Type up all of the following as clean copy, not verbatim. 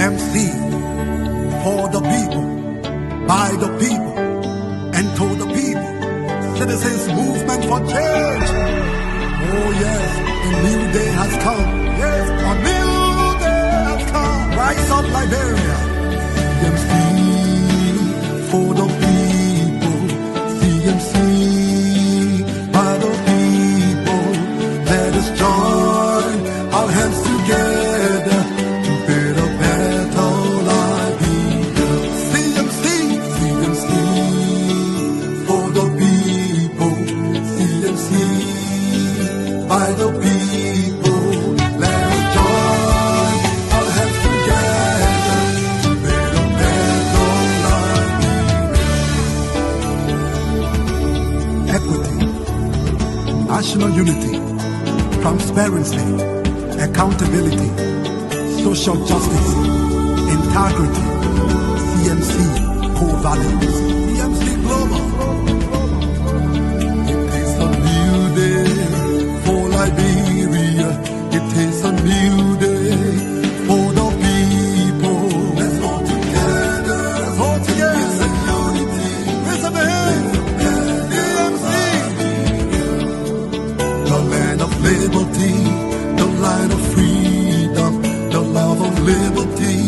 CMC, for the people, by the people, and to the people. Citizens movement for change. Oh yes, a new day has come. Yes, a new day has come. Rise up Liberia. CMC, for the people. CMC, by the people. Let us join our hands together to build a better life. CMC, CMC, for the people. CMC, by the people. Let us join our hands together to build a better life. Equity, national unity, transparency, accountability, social justice, integrity. CMC core values. CMC global. It is a new day for Liberia. It is a new day for the people. Let's all together. Let's all together. It's a unity. Raise up the hands. CMC. The land of liberty, the land of freedom, the love of liberty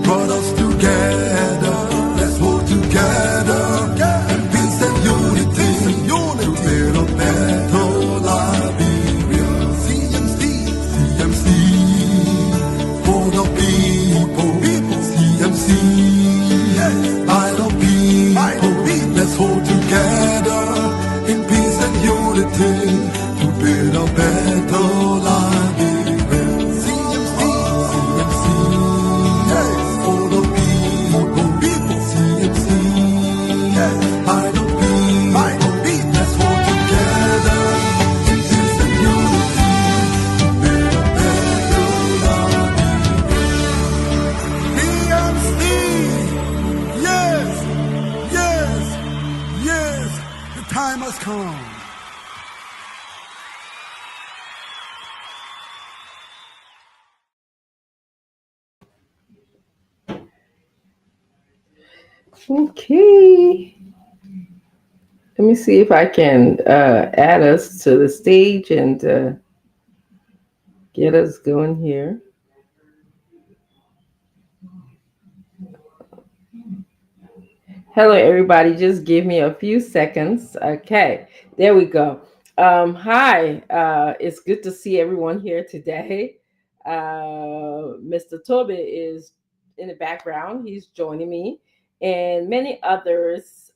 brought us together. Let's hold together in peace and unity to build a better Liberia. CMC, CMC, for the people. CMC, by the people. Let's hold together in peace and unity to build a better Liberia. CMC, CMC, for the people. CMC, by the people. Let's hold together in peace and unity to build a better Liberia. CMC, yes, yes, yes, the time has come. Okay. Let me see if I can add us to the stage and get us going here. Hello, everybody. Just give me a few seconds. Okay, there we go. Hi, it's good to see everyone here today. Mr. Toby is in the background. He's joining me, and many others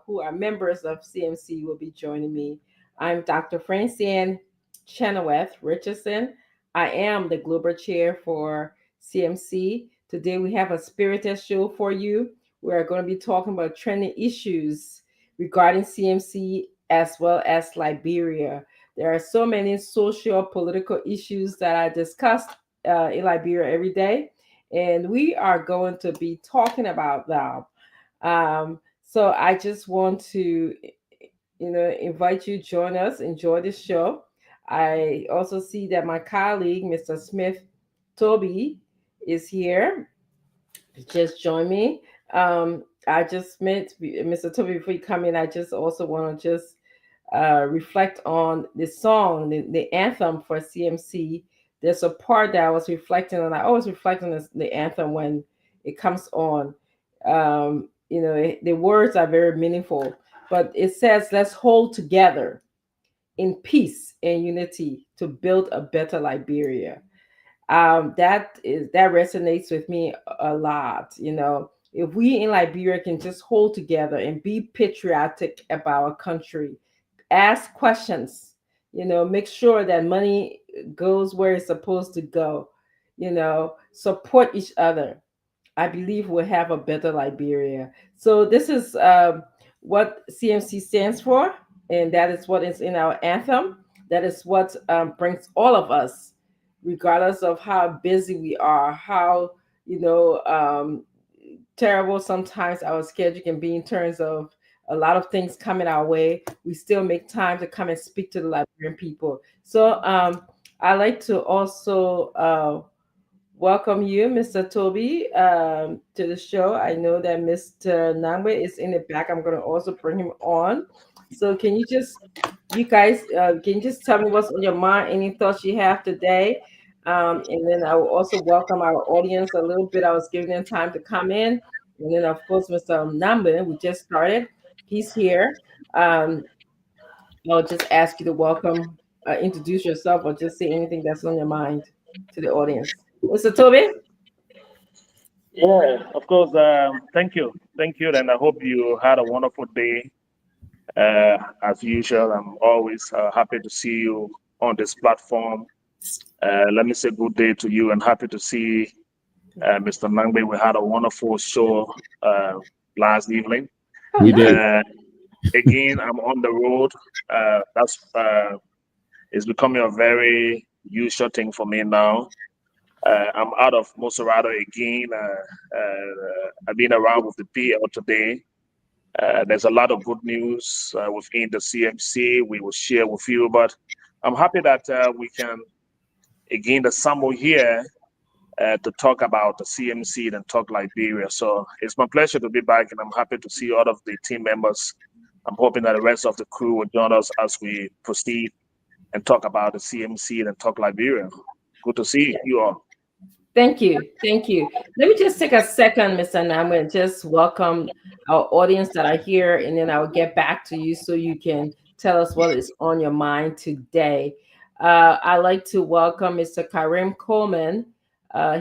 who are members of CMC will be joining me. I'm Dr. Francine Chenoweth Richardson. I am the Global Chair for CMC. Today we have a spirited show for you. We are going to be talking about trending issues regarding CMC as well as Liberia. There are so many social political issues that are discussed in Liberia every day, and we are going to be talking about them. So I just want to, invite you to join us, enjoy this show. I also see that my colleague, Mr. Smith Toby, is here. Just join me. I just met Mr. Toby before you come in. I just also want to just reflect on the song, the anthem for CMC. There's a part that I was reflecting on. I always reflect on the anthem when it comes on. The words are very meaningful, but it says, "Let's hold together in peace and unity to build a better Liberia." That resonates with me a lot. If we in Liberia can just hold together and be patriotic about our country, ask questions, make sure that money goes where it's supposed to go, support each other, I believe we'll have a better Liberia. So this is what CMC stands for, and that is what is in our anthem. That is what brings all of us, regardless of how busy we are, how terrible sometimes our schedule can be in terms of a lot of things coming our way. We still make time to come and speak to the Liberian people. So I like to also welcome you, Mr. Toby, to the show. I know that Mr. Nangwe is in the back. I'm going to also bring him on. So, you guys, can you just tell me what's on your mind? Any thoughts you have today? And then I will also welcome our audience a little bit. I was giving them time to come in. And then, of course, Mr. Nangwe, we just started. He's here. Um, I'll just ask you to introduce yourself, or just say anything that's on your mind to the audience. Mr. Toby? Yeah, of course. Thank you. Thank you. And I hope you had a wonderful day. As usual, I'm always happy to see you on this platform. Let me say good day to you and happy to see Mr. Nangbe. We had a wonderful show last evening. Oh, We did. nice. Again, I'm on the road. That's It's becoming a very usual thing for me now. I'm out of Moserado again. I've been around with the PL today. There's a lot of good news within the CMC we will share with you, but I'm happy that we can again assemble here to talk about the CMC and talk Liberia. So it's my pleasure to be back, and I'm happy to see all of the team members. I'm hoping that the rest of the crew will join us as we proceed and talk about the CMC and talk Liberia. Good to see you all. Thank you. Thank you. Let me just take a second, Mr. Namwe, and just welcome our audience that are here, and then I'll get back to you so you can tell us what is on your mind today. I'd like to welcome Mr. Karim Coleman.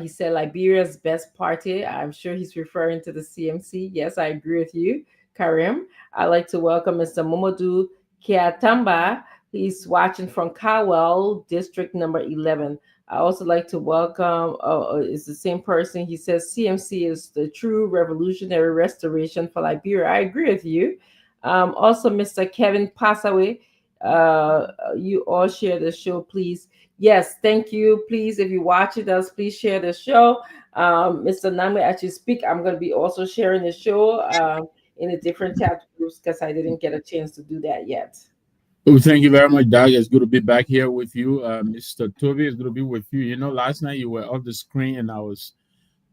He said Liberia's best party. I'm sure he's referring to the CMC. Yes, I agree with you, Karim. I'd like to welcome Mr. Momodu Kiatamba. He's watching from Cowell, District number 11. I also like to welcome, it's the same person. He says CMC is the true revolutionary restoration for Liberia. I agree with you. Also, Mr. Kevin Passaway, you all share the show, please. Yes, thank you. Please, if you're watching us, please share the show. Mr. Namwe, as you speak, I'm going to be also sharing the show in the different chat groups because I didn't get a chance to do that yet. Oh, thank you very much, Doug. It's good to be back here with you. Mr. Toby is good to be with you. You know, last night you were off the screen and I was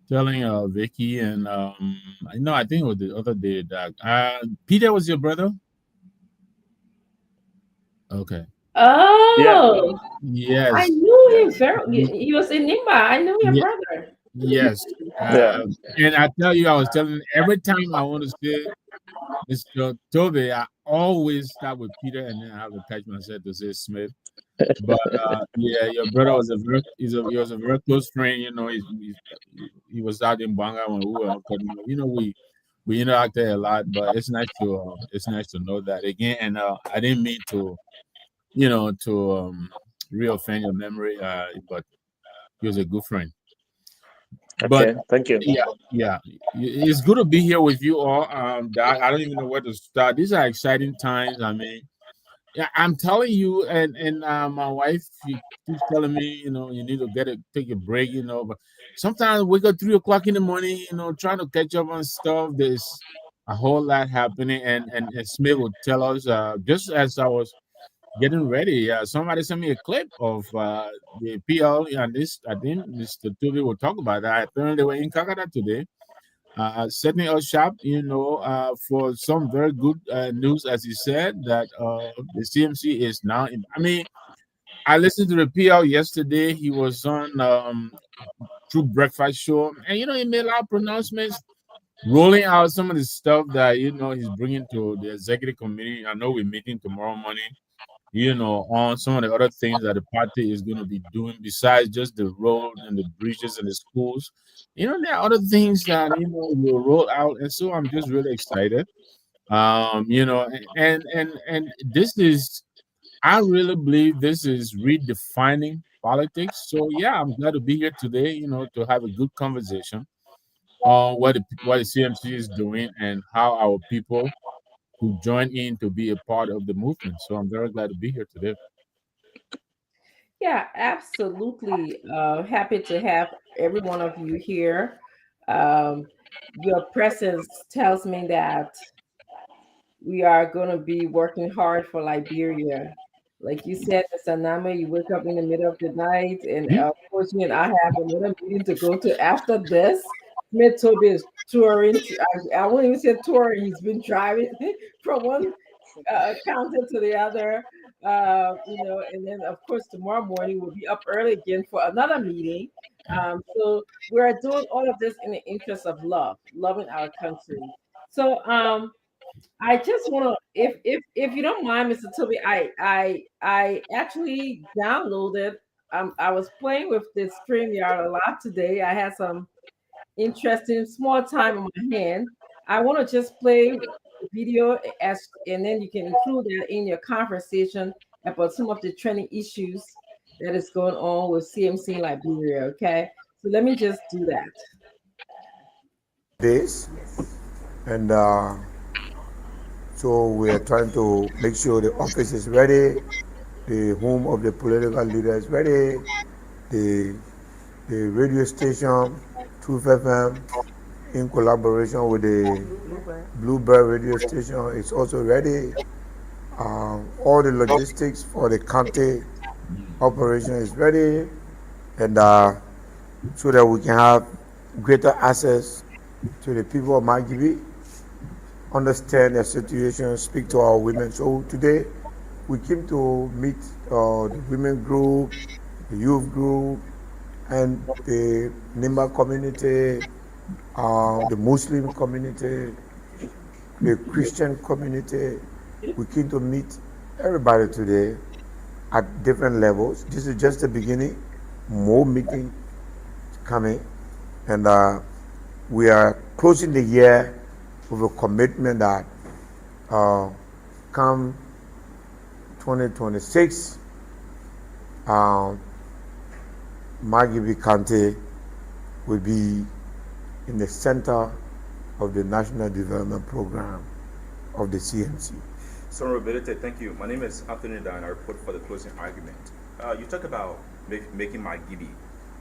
telling Vicky and I think it was the other day, Doug. Peter was your brother? Okay. Yeah, Oh, I Yes. knew him Y- he was in Nimba. I knew your y- brother. yes. yeah, And I tell you, I was telling every time I want to say Mr. Toby, I always start with Peter and then I have to catch myself to say Smith. But yeah, your brother was he was a very close friend. You know, he was out in Banga when we were out cutting. You know, we interacted a lot. But it's nice to know that again. And I didn't mean to to reoffend your memory. But he was a good friend. But okay, thank you. yeah, yeah, it's good to be here with you all. I don't even know where to start. These are exciting times. I mean, yeah, I'm telling you, and my wife she keeps telling me, you need to take a break, But sometimes I wake up 3 o'clock in the morning, trying to catch up on stuff. There's a whole lot happening, and Smith would tell us just as I was getting ready. Somebody sent me a clip of the PL, and this I think Mr. Toby will talk about that. Apparently, they were in Canada today setting us sharp, for some very good news, as he said, that the CMC is now in. I mean, I listened to the PL yesterday. He was on True Breakfast Show, and he made a lot of pronouncements, rolling out some of the stuff that he's bringing to the executive committee. I know we're meeting tomorrow morning. On some of the other things that the party is going to be doing besides just the road and the bridges and the schools. There are other things that will roll out, and so I'm just really excited. And this is, I really believe this is redefining politics. So yeah, I'm glad to be here today. To have a good conversation on what the CMC is doing and how our people to join in to be a part of the movement. So I'm very glad to be here today. Yeah, absolutely. Happy to have every one of you here. Um, your presence tells me that we are going to be working hard for Liberia. Like you said, Mr. Nama, you wake up in the middle of the night, and of course, you and I have another meeting to go to after this. Smith Toby is touring. I won't even say touring. He's been driving from one counter to the other. And then of course tomorrow morning we'll be up early again for another meeting. So we're doing all of this in the interest of loving our country. So I just want to, if you don't mind, Mr. Toby, I actually downloaded. I was playing with this StreamYard a lot today. I had some interesting small time on my hand. I want to just play the video and then you can include that in your conversation about some of the trending issues that is going on with CMC in Liberia. Okay, so let me just do that. Days, and so we are trying to make sure the office is ready, the home of the political leader is ready, the radio station, Truth FM, in collaboration with the Bluebird radio station, is also ready. All the logistics for the county operation is ready, and so that we can have greater access to the people of Magibi, understand their situation, speak to our women. So today we came to meet the women group, the youth group, and the Nimba community, the Muslim community, the Christian community. We came to meet everybody today at different levels. This is just the beginning. More meetings coming, and we are closing the year with a commitment that come 2026, Magibi County will be in the center of the National Development Program of the CMC. Senator Benedict, thank you. My name is Anthony Dan. I report for the closing argument. You talk about making Magibi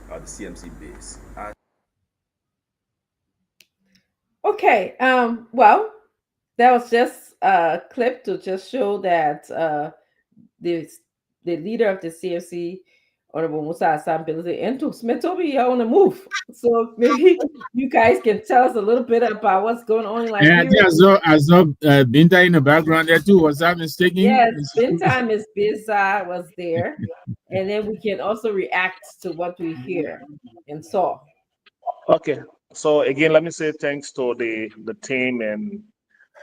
the CMC base. Okay. Well, that was just a clip to just show that the leader of the CFC, Honorable Musa Assambili, and to Smith Toby are on the move. So maybe you guys can tell us a little bit about what's going on in Liberia. Yeah, I saw Binta in the background there too. Was that mistaken? Yes, Binta Miss Biza was there. And then we can also react to what we hear and saw. Okay. So again, let me say thanks to the team and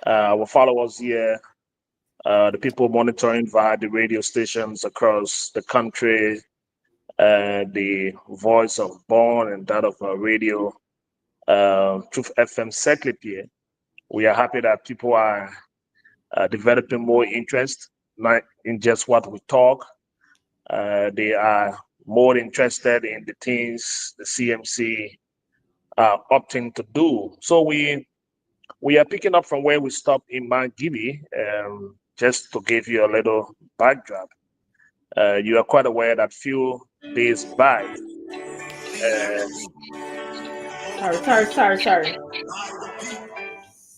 our followers here, the people monitoring via the radio stations across the country, the voice of Born and that of radio, Truth FM circuit here. We are happy that people are developing more interest, not in just what we talk. They are more interested in the things the CMC are opting to do. So we are picking up from where we stopped in Mount Gibby. Just to give you a little backdrop, you are quite aware that few days back.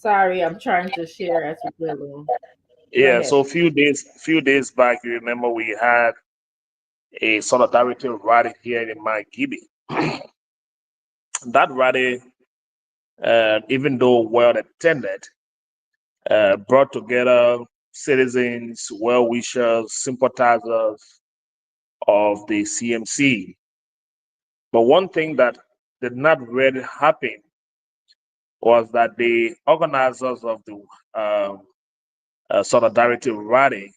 Sorry, I'm trying to share as we go along. Yeah, so a few days back, you remember we had a solidarity rally here in Mount Gibby. That rally, even though well attended, brought together citizens, well wishers, sympathizers of the CMC. But one thing that did not really happen was that the organizers of the solidarity rally,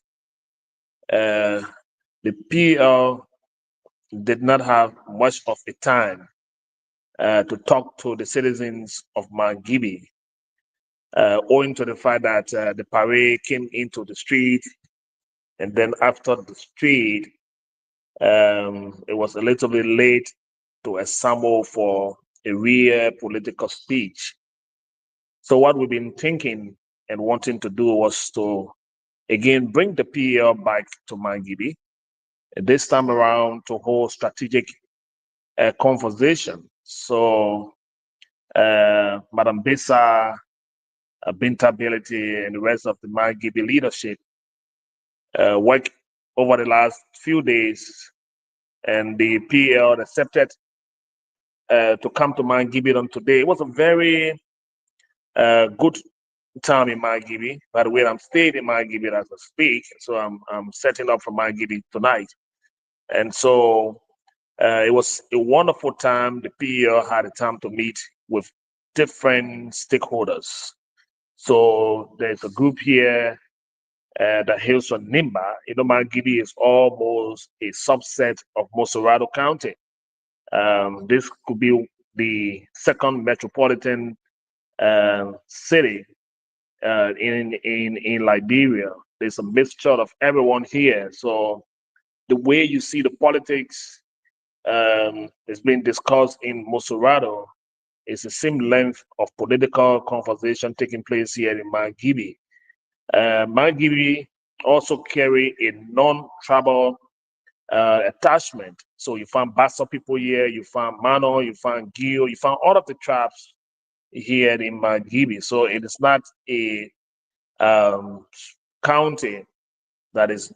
the PL, did not have much of a time to talk to the citizens of Mangibi, owing to the fact that the parade came into the street, and then after the street, it was a little bit late to assemble for a real political speech. So what we've been thinking and wanting to do was to, again, bring the PL back to Mangibi, this time around to hold strategic conversation. So Madam Bisa, Binta Ability, and the rest of the Mangibi leadership work over the last few days, and the PL accepted to come to Mangibi today. It was a very good time in Mangibi. By the way, I'm staying in Mangibi as I speak, so I'm setting up for Mangibi tonight. And so it was a wonderful time. The PL had a time to meet with different stakeholders. So there's a group here that hails from Nimba. You know, Mangibi is almost a subset of Mosorado County. This could be the second metropolitan city in Liberia. There's a mixture of everyone here. So the way you see the politics is being discussed in Mosorado is the same length of political conversation taking place here in Mangibi. Mangibi also carry a non-tribal attachment. So you find Bassa people here, you find Mano, you find Gio, you find all of the tribes here in Mangibi. So it is not a county that is,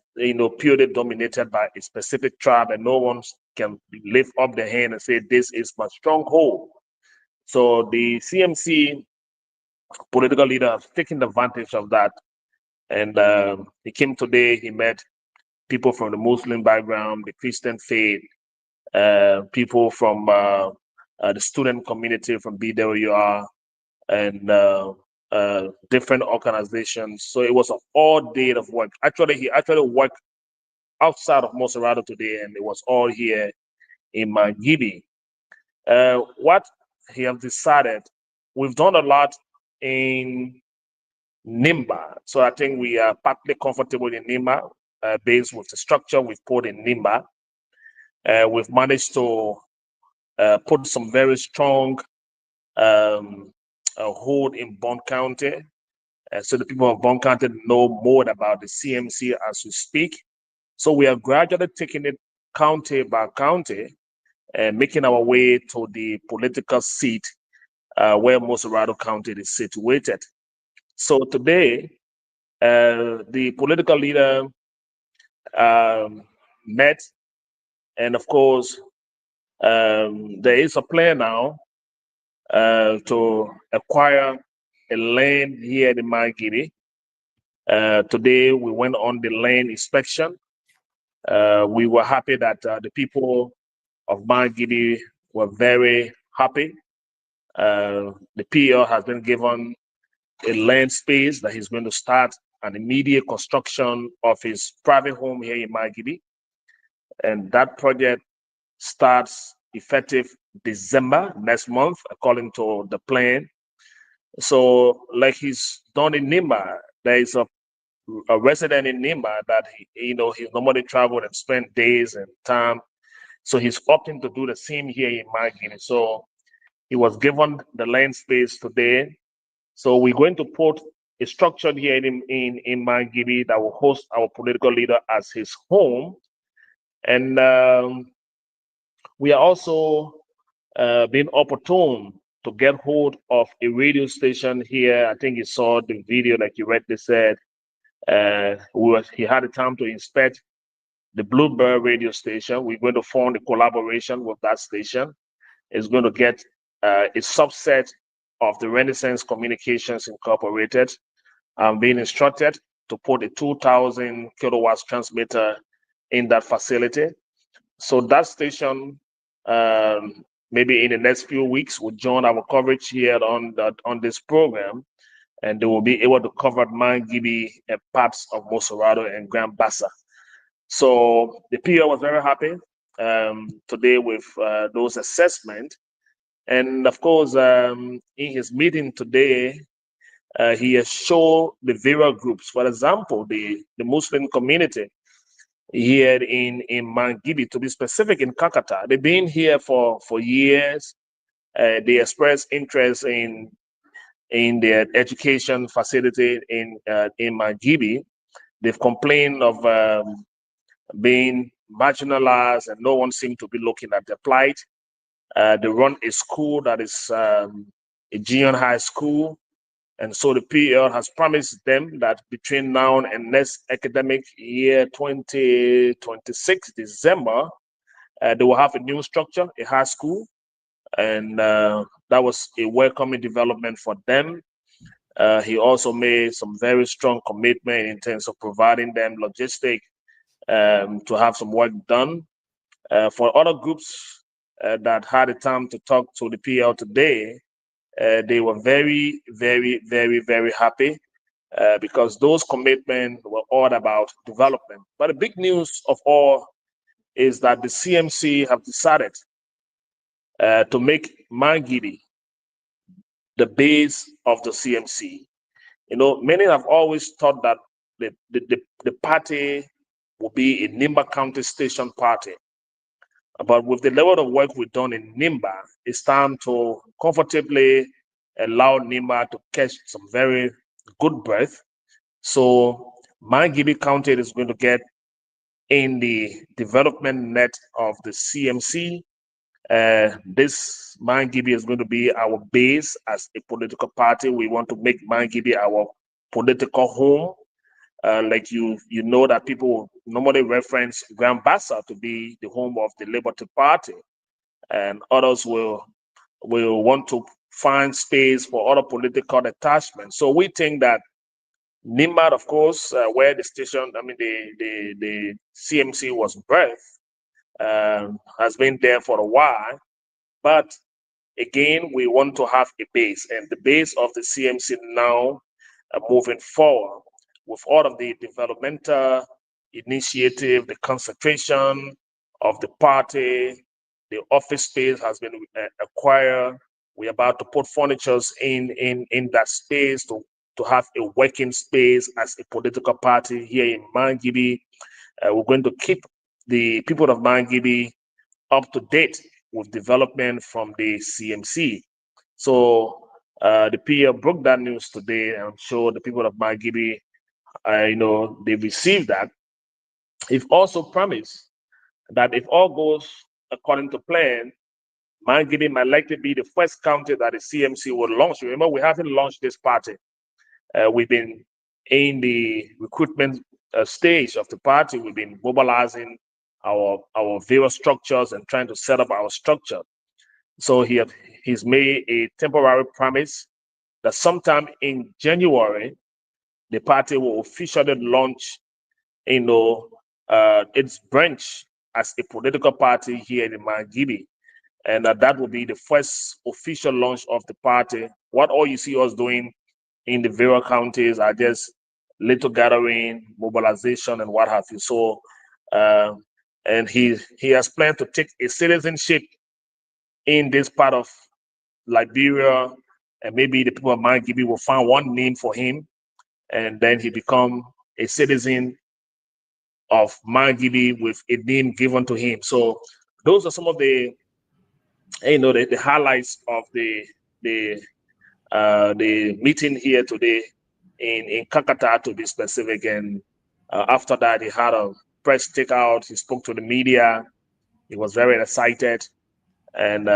purely dominated by a specific tribe, and no one can lift up their hand and say, this is my stronghold. So the CMC political leader has taken advantage of that. And he came today, he met people from the Muslim background, the Christian faith, people from the student community from BWR, and different organizations. So it was an all day of work. Actually, he worked outside of Mosorado today, and it was all here in Mangibi. What he has decided, we've done a lot in Nimba. So I think we are partly comfortable in Nimba, based with the structure we've put in Nimba. We've managed to put some very strong hold in Bond County. So the people of Bond County know more about the CMC as we speak. So we are gradually taking it county by county and making our way to the political seat where Mosorado County is situated. So today, the political leader met, and of course, there is a plan now to acquire a land here in Mangibi. Today, we went on the land inspection. We were happy that the people of Mangibi were very happy. The PL has been given a land space that he's going to start an immediate construction of his private home here in Mangibi. And that project starts effective December next month, according to the plan. So, like he's done in Nimba, there is a resident in Nimba that he normally traveled and spent days and time. So he's opting to do the same here in Mangibi. So he was given the land space today. So we're going to put a structure here in Mangibi that will host our political leader as his home. And we are also being opportune to get hold of a radio station here. I think you saw the video, like you rightly said. He had the time to inspect the Bluebird radio station. We're going to form a collaboration with that station. It's going to get a subset of the Renaissance Communications Incorporated. I'm being instructed to put a 2,000 kilowatts transmitter in that facility. So that station, maybe in the next few weeks, will join our coverage here on this program, and they will be able to cover Mangibi and parts of Mosorado and Grand Bassa. So the PO was very happy today with those assessments. And of course, in his meeting today, he has shown the various groups. For example, the Muslim community here in Mangibi, to be specific, in Kakata. They've been here for years. They express interest in their education facility in Mangibi. They've complained of being marginalized, and no one seemed to be looking at their plight. They run a school that is a junior high school And so the PL has promised them that between now and next academic year, 2026, December, they will have a new structure, a high school. And that was a welcoming development for them. He also made some very strong commitment in terms of providing them logistic to have some work done. For other groups that had the time to talk to the PL today, they were very, very, very, very happy because those commitments were all about development. But the big news of all is that the CMC have decided to make Mangidi the base of the CMC. You know, many have always thought that the party will be a Nimba County Station party. But with the level of work we've done in Nimba, it's time to comfortably allow Nimba to catch some very good breath. So Mangibi County is going to get in the development net of the CMC. This Mangibi is going to be our base as a political party. We want to make Mangibi our political home. Like you know that people normally reference Grand Bassa to be the home of the Liberty Party, and others will want to find space for other political attachments. So we think that Nimba, of course, where the station, the CMC was birthed, has been there for a while, but again, we want to have a base, and the base of the CMC now moving forward with all of the developmental initiative, the concentration of the party, the office space has been acquired. We're about to put furnitures in that space to have a working space as a political party here in Mangibi. We're going to keep the people of Mangibi up to date with development from the CMC. So the PL broke that news today, and I'm sure the people of Mangibi, they received that. They've also promised that if all goes according to plan, Mangibi might likely be the first county that the CMC will launch. Remember, we haven't launched this party. We've been in the recruitment stage of the party. We've been mobilizing our various structures and trying to set up our structure. So he's made a temporary promise that sometime in January, the party will officially launch, its branch as a political party here in Mangibi. And that will be the first official launch of the party. What all you see us doing in the various counties are just little gathering, mobilization, and what have you. So, and he has planned to take a citizenship in this part of Liberia, and maybe the people of Mangibi will find one name for him, and then he become a citizen of Mangibi with a name given to him. So those are some of the highlights of the meeting here today in Kakata, to be specific. And after that, he had a press takeout. He spoke to the media. He was very excited, and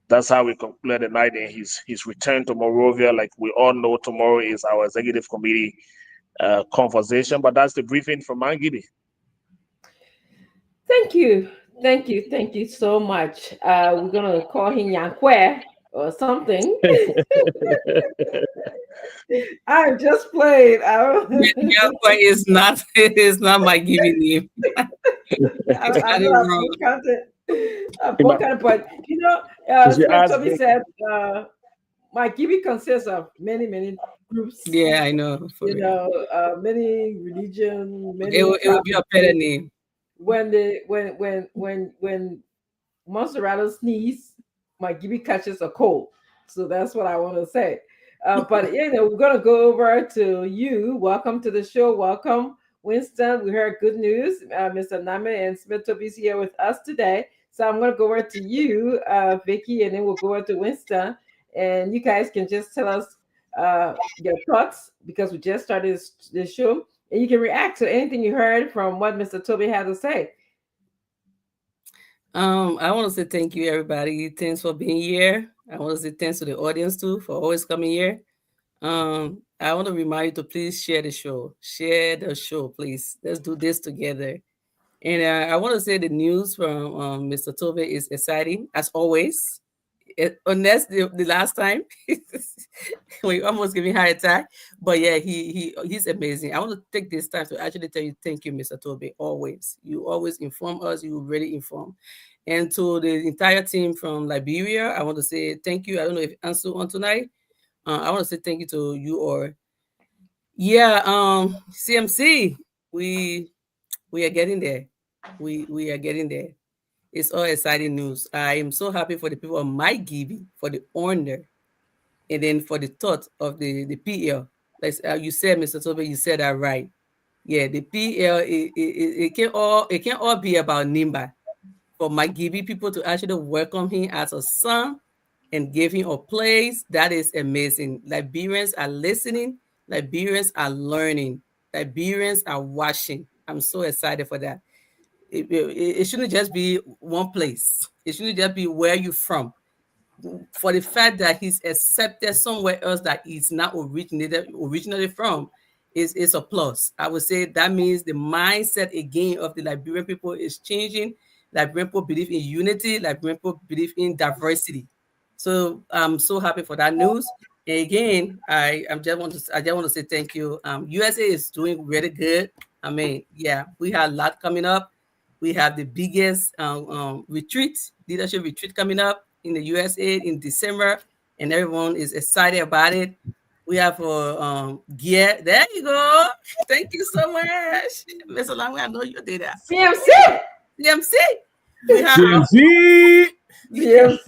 that's how we concluded the night. And his return to Monrovia. Like we all know, tomorrow is our executive committee conversation. But that's the briefing from Mangibi. Thank you so much. We're gonna call him Yankwe or something. I just played. Yankwe is not my giving name. I know I've broken it, but Toby said my Gibi consists of many groups. Yeah, I know. Many religion. Many it would be a better name. When Monserrato sneeze, my Gibi catches a cold. So that's what I want to say. But we're gonna go over to you. Welcome to the show. Welcome, Winston. We heard good news. Mr. Name and Smith Toby's here with us today. So I'm gonna go over to you, Vicky, and then we'll go over to Winston. And you guys can just tell us your thoughts, because we just started this show, and you can react to anything you heard from what Mr. Toby had to say. I want to say thank you, everybody. Thanks for being here. I want to say thanks to the audience too for always coming here. I want to remind you to please share the show. Share the show, please. Let's do this together. And I want to say the news from Mr. Tove is exciting as always. Unless the last time we almost giving heart attack, but yeah, he's amazing. I want to take this time to actually tell you thank you, Mr. Tobe. Always, you always inform us. You really inform, and to the entire team from Liberia, I want to say thank you. I don't know if Ansu on tonight. I want to say thank you to you or yeah, CMC. We we are getting there. We are getting there. It's all exciting news. I am so happy for the people of my giving, for the honor, and then for the thought of the PL. Like you said, Mr. Tobe, you said that right. Yeah, the PL it can all be about Nimba. For my Gibi people to actually welcome him as a son and give him a place, that is amazing. Liberians are listening, Liberians are learning, Liberians are watching. I'm so excited for that. It shouldn't just be one place. It shouldn't just be where you're from. For the fact that he's accepted somewhere else that he's not originally from is a plus. I would say that means the mindset again of the Liberian people is changing. Liberian people believe in unity. Liberian people believe in diversity. So I'm so happy for that news. And again, I just want to say thank you. USA is doing really good. I mean, yeah, we have a lot coming up. We have the biggest leadership retreat coming up in the USA in December, and everyone is excited about it. We have gear. There you go. Thank you so much, Mr. Langway. I know you did that. CMC. CMC. We have CMC. CMC.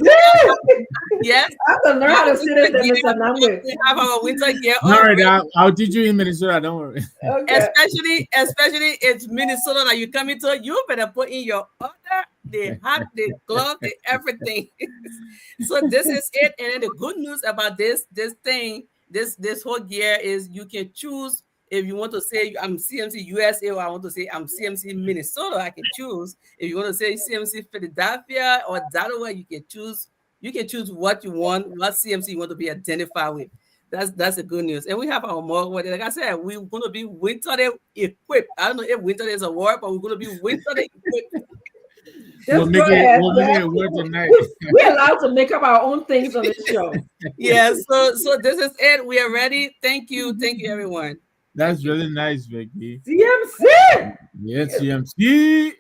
Yes. I have to learn how to say this in Mr. Namwe. We have our winter gear. All right, I'll teach you in Minnesota. Don't worry. Okay. Especially it's Minnesota that you come into. You better put in your order, the hat, the glove, the everything. So this is it. And then the good news about this thing, this whole gear is you can choose if you want to say I'm CMC USA or I want to say I'm CMC Minnesota. I can choose. If you want to say CMC Philadelphia or Delaware, you can choose. You can choose what you want, what CMC you want to be identified with. That's the good news. And we have our mug. Like I said, we're going to be winter equipped. I don't know if winter is a word, but we're going to be winter equipped. We'll make it a word tonight. We're allowed to make up our own things on this show. Yeah, so this is it. We are ready. Thank you, everyone. That's really nice, Vicky. CMC. Yes, CMC.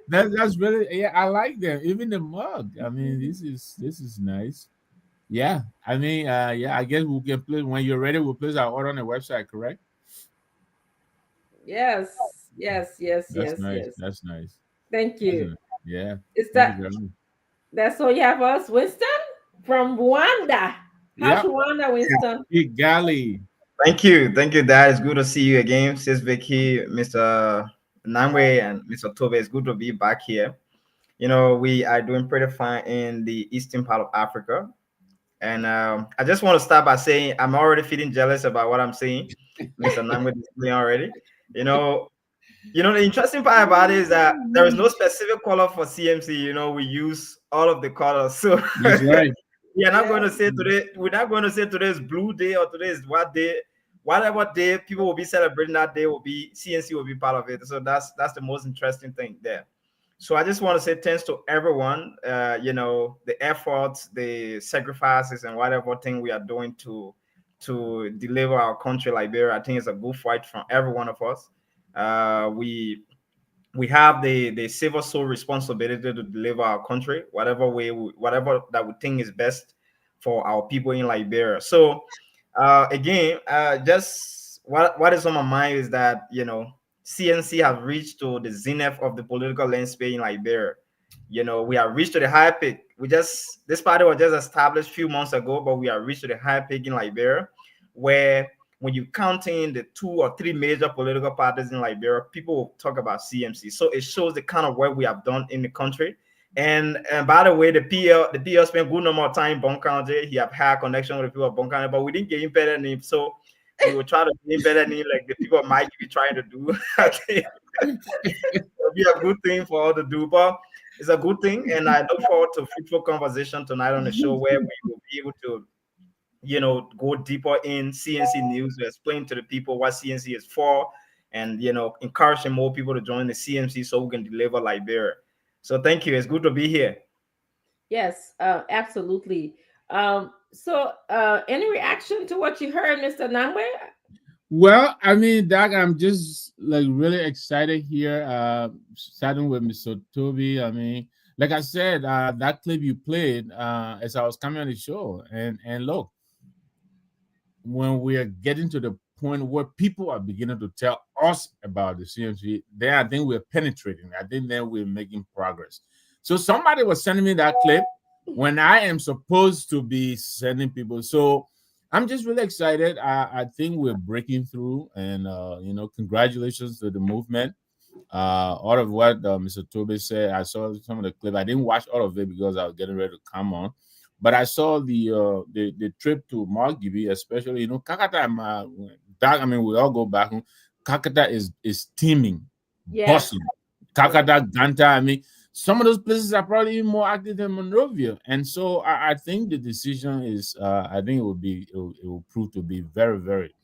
That's really, yeah. I like them. Even the mug. I mean, this is nice. Yeah. I mean, yeah. I guess we can place when you're ready. We'll place our order on the website. Correct? Yes. That's nice. Yes. That's nice. Thank you. Yeah. Is that's all you have for us, Winston from Rwanda? How's Rwanda, Winston? Kigali. Thank you, Dad. It's good to see you again, Sis Vicky, Mr. Nangwe, and Mr. Tobe. It's good to be back here. You know, we are doing pretty fine in the eastern part of Africa, and I just want to start by saying I'm already feeling jealous about what I'm seeing, Mr. Nangwe is doing already. You know, the interesting part about it is that there is no specific color for CMC. You know, we use all of the colors. So that's right. We're not going to say today is blue day or today is what day. Whatever day people will be celebrating that day will be CNC will be part of it. So that's the most interesting thing there. So I just want to say thanks to everyone. You know, the efforts, the sacrifices, and whatever thing we are doing to deliver our country, Liberia. I think it's a good fight from every one of us. We have the civil soul responsibility to deliver our country, whatever that we think is best for our people in Liberia. So again, just what is on my mind is that, you know, CNC have reached to the zenith of the political landscape in Liberia. You know, we have reached to the high peak. This party was just established a few months ago, but we have reached to the high peak in Liberia, where when you count in the 2 or 3 major political parties in Liberia, people will talk about CMC. So it shows the kind of work we have done in the country. And by the way, the PL spent good number of time in Bon County. He have had connection with the people of Bon County, but we didn't get him better name. So we will try to get him better name like the people might be trying to do. I think it'll be a good thing for all to do, but it's a good thing. And I look forward to a fruitful conversation tonight on the show where we will be able to go deeper in CNC news to explain to the people what CNC is for, and encouraging more people to join the CMC so we can deliver Liberia. So thank you. It's good to be here. Yes, absolutely. So, any reaction to what you heard, Mr. Nangwe? Well, I mean, Doc, I'm just like really excited here. Starting with Mr. Toby. I mean, like I said, that clip you played as I was coming on the show, and look, when we are getting to the point where people are beginning to tell us about the CMC, then I think we're penetrating. I think then we're making progress. So somebody was sending me that clip when I am supposed to be sending people. So I'm just really excited. I think we're breaking through, and congratulations to the movement. All of what Mr. Tobe said, I saw some of the clip. I didn't watch all of it because I was getting ready to come on, but I saw the trip to Margibi, especially Kakata. I mean, we all go back home. Kakata is teeming, Yes. bustling. Kakata, Ganta. I mean, some of those places are probably even more active than Monrovia, and so I think the decision is. I think it will prove to be very very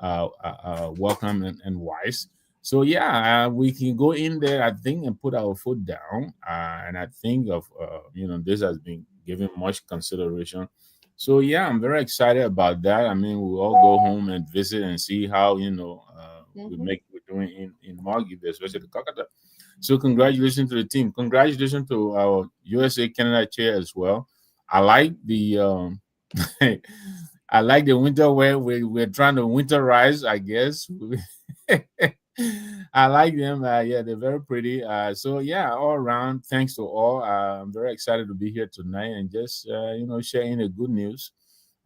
welcome and wise. So yeah, we can go in there, I think, and put our foot down. And I think of this has been given much consideration. So yeah, I'm very excited about that. I mean, we'll all go home and visit and see how we're doing in Margib, especially the Kakata. So congratulations to the team. Congratulations to our USA Canada chair as well. I like the I like the winter wear. We're trying to winterize, I guess. I like them. Yeah, they're very pretty. So yeah, all around, thanks to all. I'm very excited to be here tonight and just sharing the good news.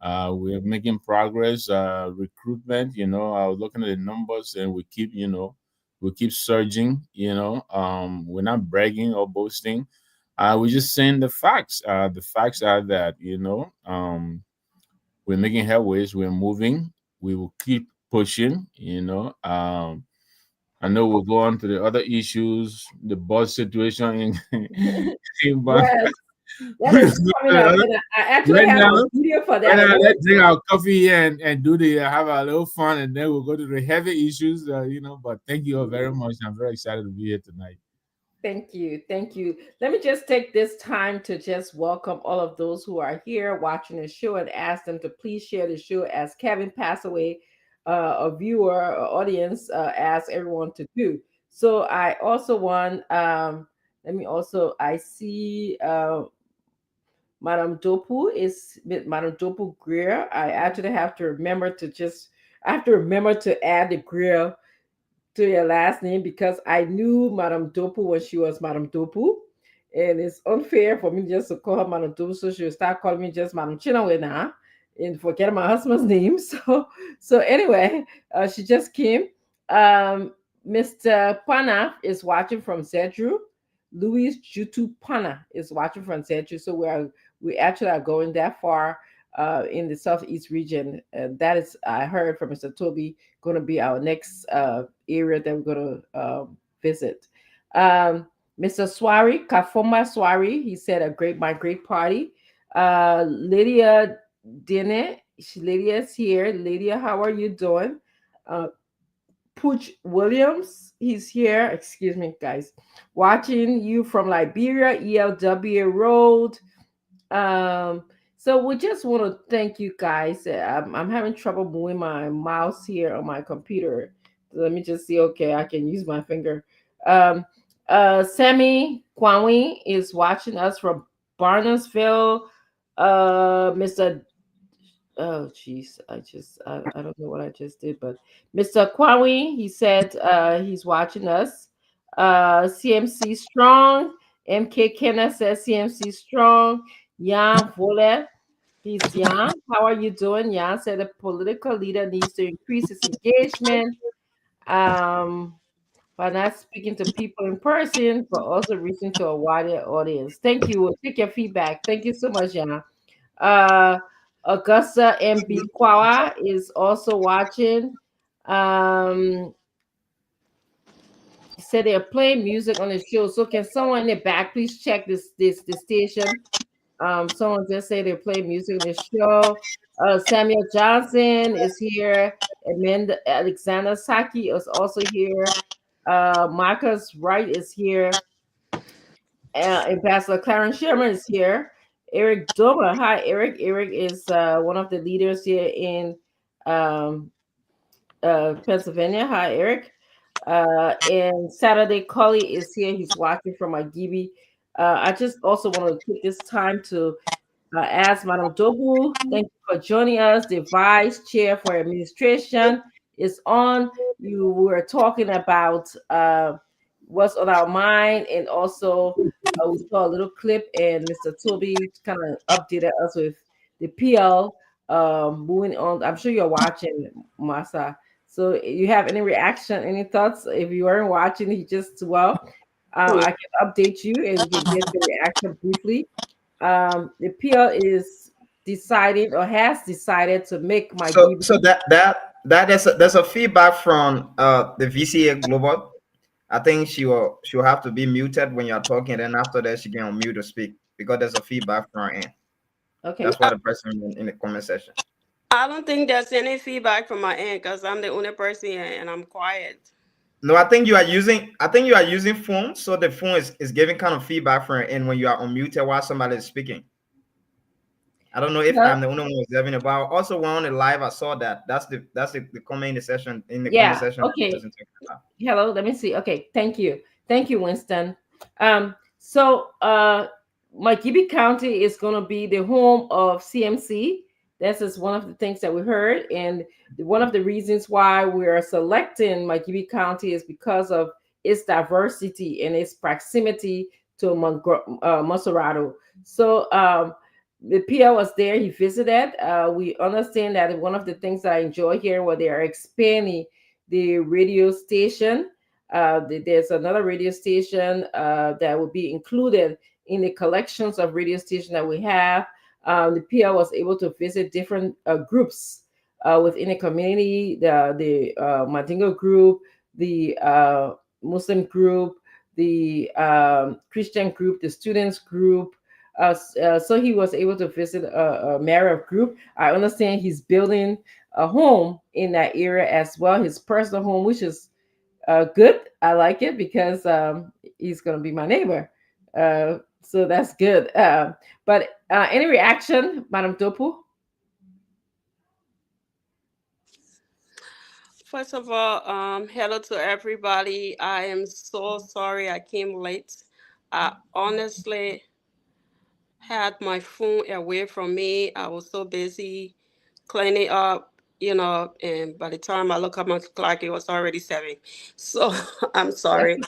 We're making progress. Recruitment. I was looking at the numbers, and we keep surging. We're not bragging or boasting. We're just saying the facts. The facts are that we're making headways. We're moving. We will keep pushing. I know we'll go on to the other issues, the bus situation in Yes, that is coming up. And I actually right have now. a video for Right that. now, let's drink our coffee here and do have a little fun, and then we'll go to the heavy issues. But thank you all very much. I'm very excited to be here tonight. Thank you. Thank you. Let me just take this time to just welcome all of those who are here watching the show and ask them to please share the show as Kevin passed away. A viewer, audience asked everyone to do. So I also want, I see Madame Dopu Greer. I actually have to remember to add the Greer to your last name because I knew Madame Dopu when she was Madame Dopu. And it's unfair for me just to call her Madame Dopu, so she'll start calling me just Madame Chinawe now and forget my husband's name. So anyway, she just came. Um, Mr. Pana is watching from Zedru. Louis Jutu Pana is watching from Zedru. So we actually are going that far in the southeast region. That is, I heard from Mr. Toby, going to be our next area that we're going to visit. Mr. Swari, Kafoma Swari, he said my great party. Lydia Dine, Lydia's here. Lydia, how are you doing? Pooch Williams, he's here. Excuse me, guys. Watching you from Liberia, ELW Road. So we just want to thank you guys. I'm having trouble moving my mouse here on my computer. Let me just see. Okay, I can use my finger. Sammy Kwanwi is watching us from Barnesville. Mr. Oh jeez, I don't know what I just did, but Mr. Kwanwi, he said he's watching us. CMC strong. MK Kenna says CMC strong. Jan Volle, he's Jan. How are you doing? Jan said the political leader needs to increase his engagement. By not speaking to people in person, but also reaching to a wider audience. Thank you. We'll take your feedback. Thank you so much, Jan. Uh, Augusta MB Kwawa is also watching. He said they're playing music on the show. So can someone in the back please check this station? Someone just say they play music in the show. Samuel Johnson is here. Amanda Alexander Saki is also here. Marcus Wright is here. Ambassador Clarence Sherman is here. Eric Doma. Hi, Eric. Eric is one of the leaders here in um, Pennsylvania. Hi, Eric. And Saturday Cully is here. He's watching from Igibi. I just also want to take this time to ask Madam Dobu, thank you for joining us. The Vice Chair for Administration is on. You were talking about what's on our mind, and also we saw a little clip, and Mr. Toby kind of updated us with the PL moving on. I'm sure you're watching, Masa. So, you have any reaction, any thoughts? If you weren't watching, he just I can update you, and we can get the reaction briefly. The PL is decided or has decided to make my So GB. so that there's a feedback from the VCA Global. I think she'll have to be muted when you're talking, and then after that she can unmute to speak because there's a feedback from her end. Okay. That's what the person in the comment section. I don't think there's any feedback from my end because I'm the only person here and I'm quiet. No, I think you are using phone, so the phone is giving kind of feedback from her end when you are unmuted while somebody is speaking. I don't know if Well, I'm the only one observing it, but also when on the live, I saw that. That's the comment in the session comment yeah. section. Okay. Hello. Let me see. Okay. Thank you. Thank you, Winston. So Maikibi County is going to be the home of CMC. This is one of the things that we heard, and one of the reasons why we are selecting Maikibi County is because of its diversity and its proximity to Monserrato. So the PL was there. He visited. We understand that one of the things that I enjoy here, where they are expanding the radio station. There's another radio station that will be included in the collections of radio stations that we have. The PL was able to visit different groups within the community, the Mandingo group, the Muslim group, the Christian group, the students group. So he was able to visit a Marab group. I understand he's building a home in that area as well, his personal home, which is good. I like it because he's going to be my neighbor. So that's good. But any reaction, Madam Topu? First of all, hello to everybody. I am so sorry I came late. I honestly had my phone away from me. I was so busy cleaning up, and by the time I look at my clock, it was already 7. So I'm sorry.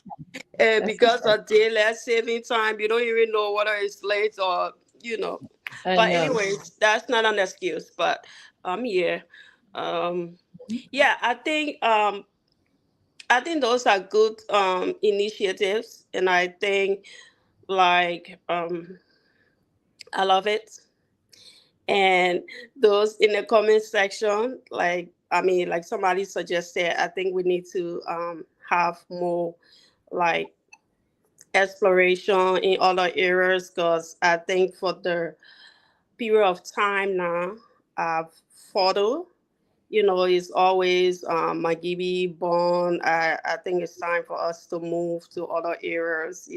And because of daylight saving time, you don't even know whether it's late or, you know. I But know. anyways, that's not an excuse. But I'm here. Yeah, I think those are good initiatives, and I think like I love it. And those in the comment section, like somebody suggested, I think we need to have more like exploration in other areas because I think for the period of time now, I've photo, is always Magibi born. I think it's time for us to move to other areas,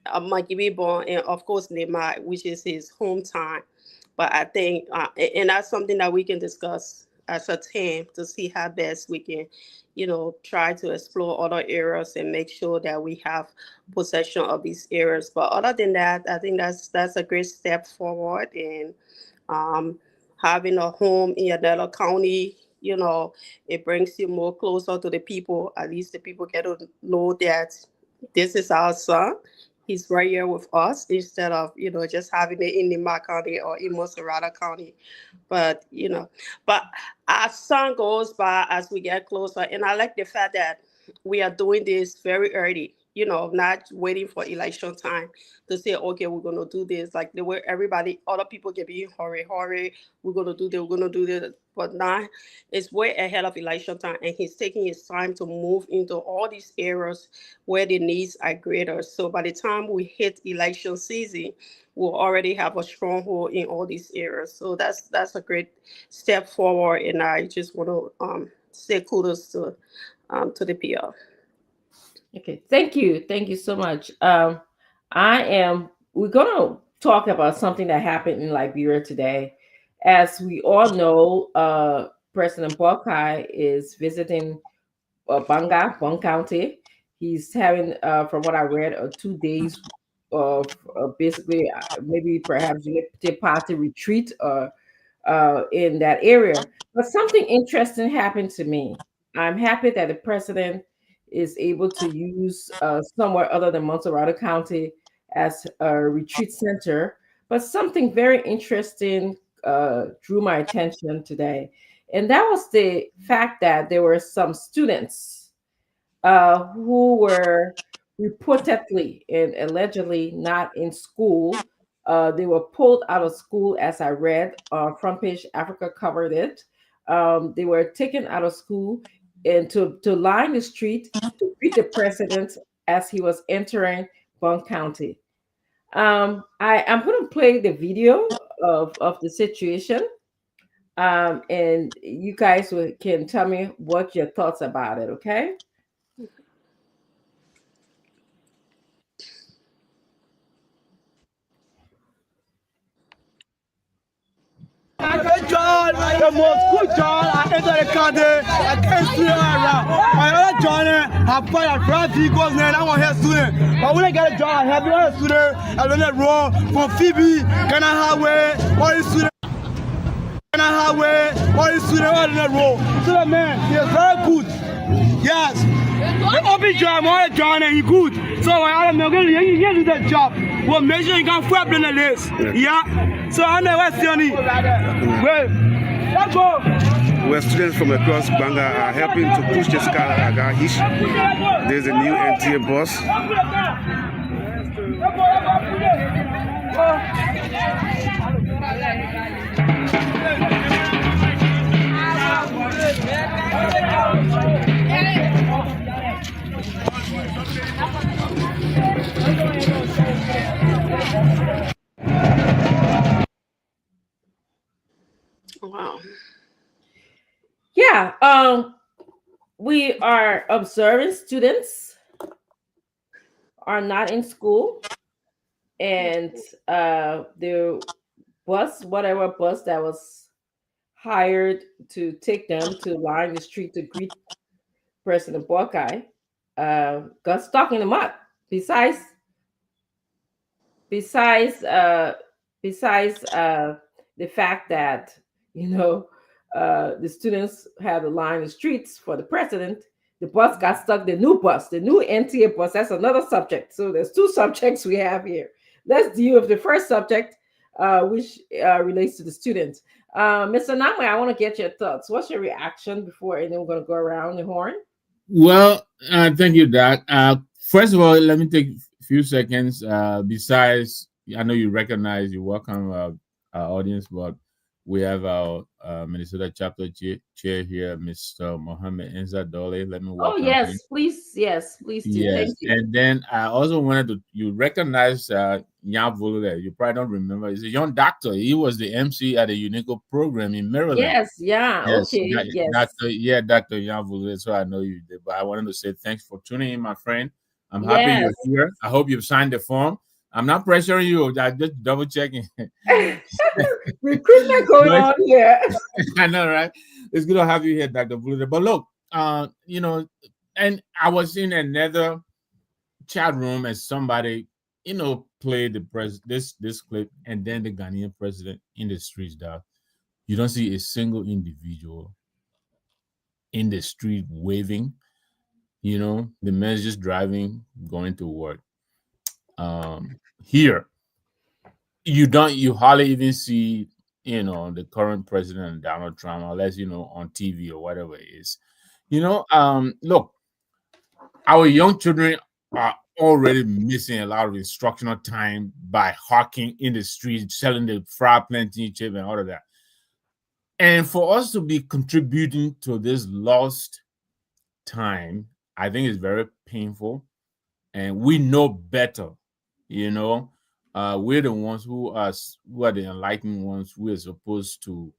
Magibi born, and of course Neymar, which is his hometown. But I think, and that's something that we can discuss as a team to see how best we can, try to explore other areas and make sure that we have possession of these areas. But other than that, I think that's a great step forward. And um, having a home in another county, it brings you more closer to the people. At least the people get to know that this is our son. He's right here with us instead of, just having it in Nima County or in Monserrata County. But, but as time goes by, as we get closer, and I like the fact that we are doing this very early. not waiting for election time to say, okay, we're going to do this. Like the way everybody, other people can be in hurry, we're going to do this, we're going to do this. But now it's way ahead of election time, and he's taking his time to move into all these areas where the needs are greater. So by the time we hit election season, we'll already have a stronghold in all these areas. So that's a great step forward, and I just want to say kudos to the PR. Okay, thank you so much. We're going to talk about something that happened in Liberia today. As we all know, President Boakai is visiting Bong County. He's having, from what I read, 2 days of basically maybe perhaps a party retreat in that area. But something interesting happened to me. I'm happy that the president is able to use somewhere other than Montserrat County as a retreat center. But something very interesting drew my attention today. And that was the fact that there were some students who were reportedly and allegedly not in school. They were pulled out of school, as I read. Front page Africa covered it. They were taken out of school and to line the street to greet the president as he was entering Bond County. I'm going to play the video of the situation, and you guys can tell me what your thoughts about it, okay? John, the most good John, I enter the country, I can't see around. My other John, I find a friend vehicles, and I want to hear student. But when I get a job, I have a student, I learn the road from Phoebe, Ghana Highway, all the students. Ghana Highway, all the students are in the road. So the man, he is very good. Yes. The open job, my John, and he good. So I don't know, you do that job. Well, make sure you can flip in the list. Yeah. So I know what's the only. Well, let's go. Where students from across Banga are helping to push the car hitch. There's a new NTA bus. Wow. Yeah, we are observing students are not in school, and the bus, whatever bus that was hired to take them to line the street to greet President Boakai, got stuck in the mud. Besides the fact that the students had to line the streets for the president, the bus got stuck. The new NTA bus. That's another subject. So there's two subjects we have here. Let's deal with the first subject, which relates to the students. Mr. Namwe, I want to get your thoughts. What's your reaction before, and then we're going to go around the horn? Well, thank you, Doc. First of all, let me take a few seconds. Besides, I know you recognize, you welcome our audience, but we have our Minnesota chapter chair here, Mr. Mohammed Enza Dole. Let me welcome him. Please do. Yes, Thank you. and then I also wanted you recognize Jan Vulu. You probably don't remember. He's a young doctor. He was the MC at a Unico program in Maryland. Yes, okay, yes. Dr. Jan Vulu. So I know you did. But I wanted to say thanks for tuning in, my friend. I'm happy you're here. I hope you've signed the form. I'm not pressuring you. I'm just double checking. Recruitment going on here. I know, right? It's good to have you here, Dr. Blue. But look, and I was in another chat room and somebody, played this clip, and then the Ghanaian president in the streets, dog. You don't see a single individual in the street waving. The man's just driving, going to work. Here, you hardly even see, the current president, Donald Trump, unless, on TV or whatever it is. Look, our young children are already missing a lot of instructional time by hawking in the street, selling the fried plantain chip and all of that. And for us to be contributing to this lost time, I think it's very painful. And we know better, you know. We're the ones who are the enlightened ones. We're supposed to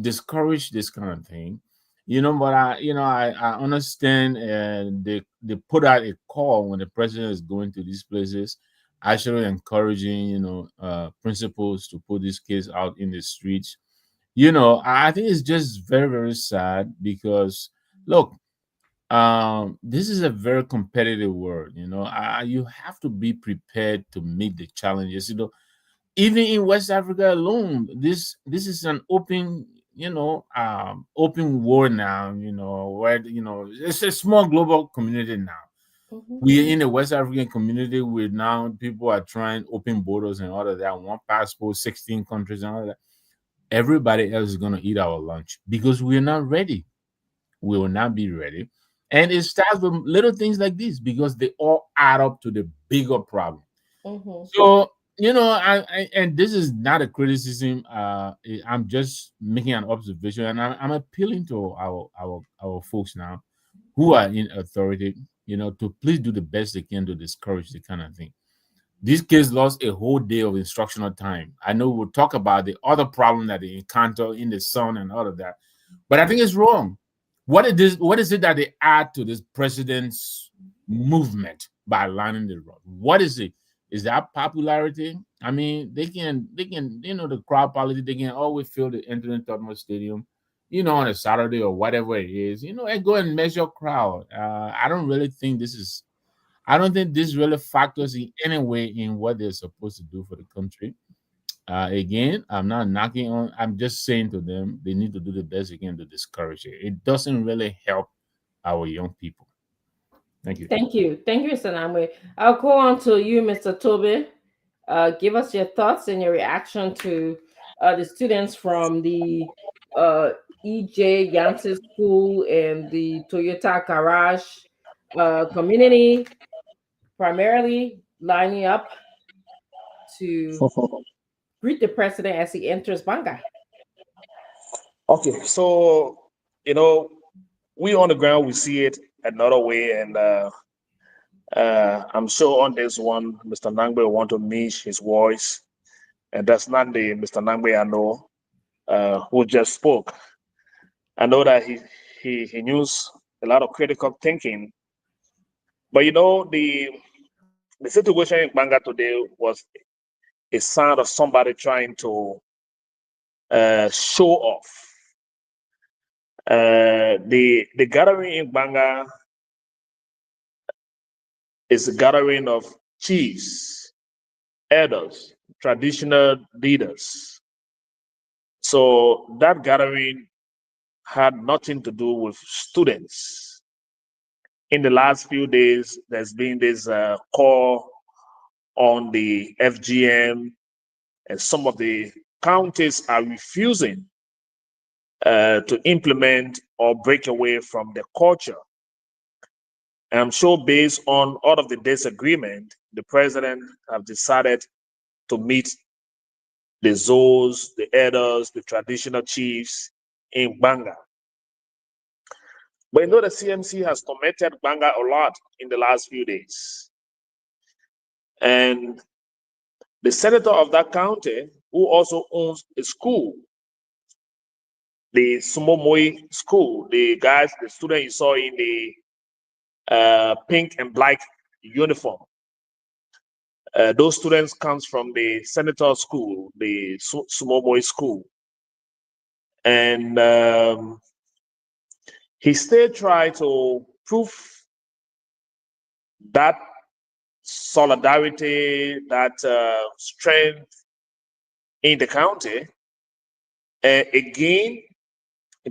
discourage this kind of thing, you know. But I understand, and they put out a call when the president is going to these places, actually encouraging, principals to put these kids out in the streets. I think it's just very, very sad because look, this is a very competitive world. You have to be prepared to meet the challenges. Even in West Africa alone, this is an open war now. Where it's a small global community now. We in the West African community, where now people are trying open borders and all of that. One passport, 16 countries, and all of that. Everybody else is gonna eat our lunch because we're not ready. We will not be ready. And it starts with little things like this because they all add up to the bigger problem. So, and this is not a criticism. I'm just making an observation, and I'm appealing to our folks now who are in authority, to please do the best they can to discourage the kind of thing. These kids lost a whole day of instructional time. I know we'll talk about the other problem that they encounter in the sun and all of that, but I think it's wrong. What is it that they add to this president's movement by lining the road? What is it? Is that popularity? I mean, they can, the crowd politics, they can always fill the Anthony Tottenham Stadium, on a Saturday or whatever it is, and go and measure crowd. I don't think this really factors in any way in what they're supposed to do for the country. Again, I'm not knocking on. I'm just saying to them, they need to do the best they can to discourage it. It doesn't really help our young people. Thank you. Thank you, Sanamwe. I'll go on to you, Mr. Tobe. Give us your thoughts and your reaction to the students from the EJ Yancey School and the Toyota Garage community, primarily lining up to greet the president as he enters Banga. Okay, so we on the ground we see it another way, and I'm sure on this one, Mr. Nangbe will want to niche his voice, and that's not the Mr. Nangbe I know, who just spoke. I know that he used a lot of critical thinking, but the situation in Banga today was a sign of somebody trying to show off. The gathering in Banga is a gathering of chiefs, elders, traditional leaders. So that gathering had nothing to do with students. In the last few days, there's been this call on the FGM, and some of the counties are refusing to implement or break away from the culture. And I'm sure based on all of the disagreement, the president have decided to meet the Zos, the elders, the traditional chiefs in Banga. But the CMC has tormented Banga a lot in the last few days. And the senator of that county, who also owns a school, the Sumomoi school, the student you saw in the pink and black uniform, those students comes from the senator school, the Sumomoi school. And he still tried to prove that solidarity, that strength in the county, again,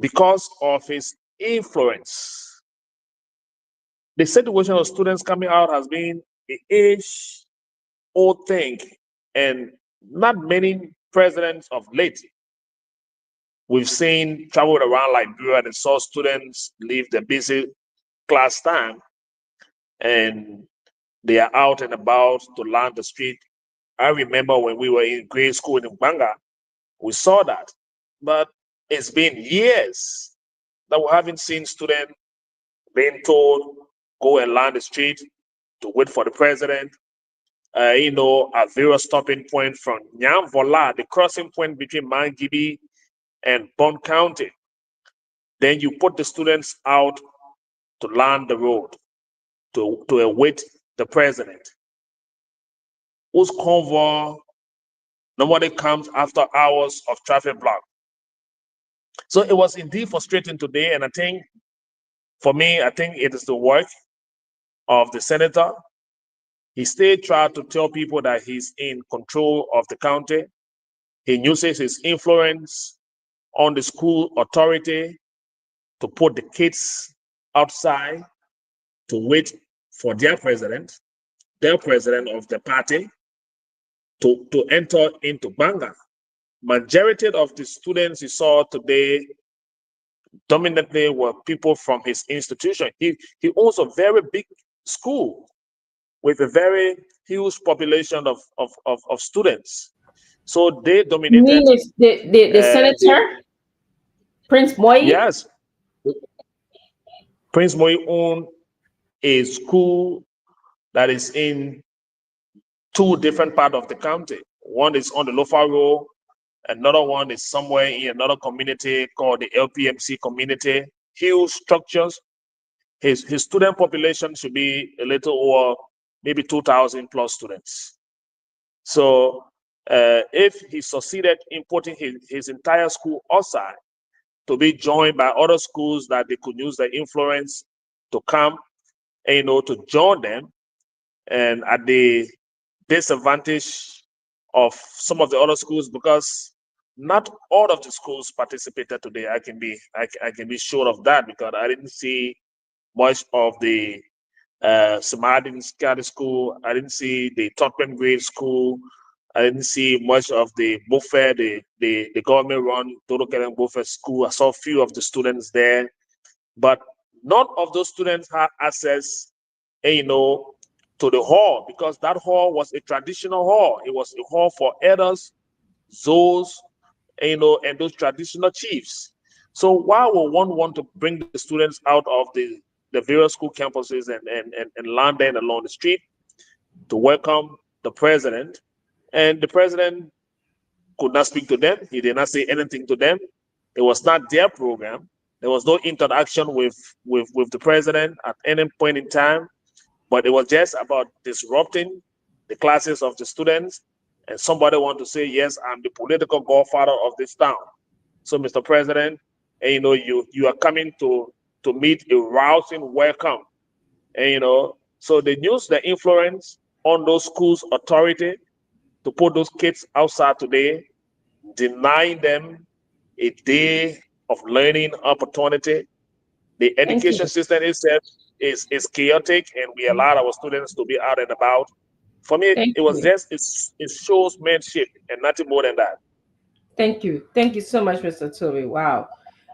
because of his influence. The situation of students coming out has been an age-old thing, and not many presidents of late we've seen traveled around Liberia and saw students leave the busy class time and They are out and about to land the street. I remember when we were in grade school in Banga, we saw that. But it's been years that we haven't seen students being told, go and land the street to wait for the president. At various stopping point from Nyamvola, the crossing point between Mangibi and Bond County. Then you put the students out to land the road to await the president, whose convoy nobody comes after hours of traffic block. So it was indeed frustrating today, and I think for me, I think it is the work of the senator. He still tried to tell people that he's in control of the county. He uses his influence on the school authority to put the kids outside to wait for their president of the party, to enter into Banga. Majority of the students you saw today dominantly were people from his institution. He owns a very big school with a very huge population of students. So they You dominated. mean it's the senator, Prince Moi? Yes. Prince Moi owned a school that is in two different parts of the county. One is on the Lofa Road, another one is somewhere in another community called the LPMC community. Huge structures. His student population should be a little over maybe 2,000 plus students. So if he succeeded in putting his entire school outside to be joined by other schools that they could use their influence to come and, to join them, and at the disadvantage of some of the other schools, because not all of the schools participated today. I can be sure of that, because I didn't see much of the Samadin Scottish School. I didn't see the Tottenham Grade School. I didn't see much of the Buffet, the government-run Dodo Kellen Buffet School. I saw a few of the students there, but none of those students had access, to the hall, because that hall was a traditional hall. It was a hall for elders, those, and those traditional chiefs. So why would one want to bring the students out of the various school campuses and land them along the street to welcome the president? And the president could not speak to them. He did not say anything to them. It was not their program. There was no interaction with the president at any point in time, but it was just about disrupting the classes of the students. And somebody want to say, yes, I'm the political godfather of this town. So, Mr. President, and you are coming to meet a rousing welcome. And so they use the influence on those schools' authority to put those kids outside today, denying them a day of learning opportunity. The education system itself is chaotic, and we allow our students to be out and about. For me, it was just it shows mentorship and nothing more than that. Thank you so much, Mr. Toby. Wow.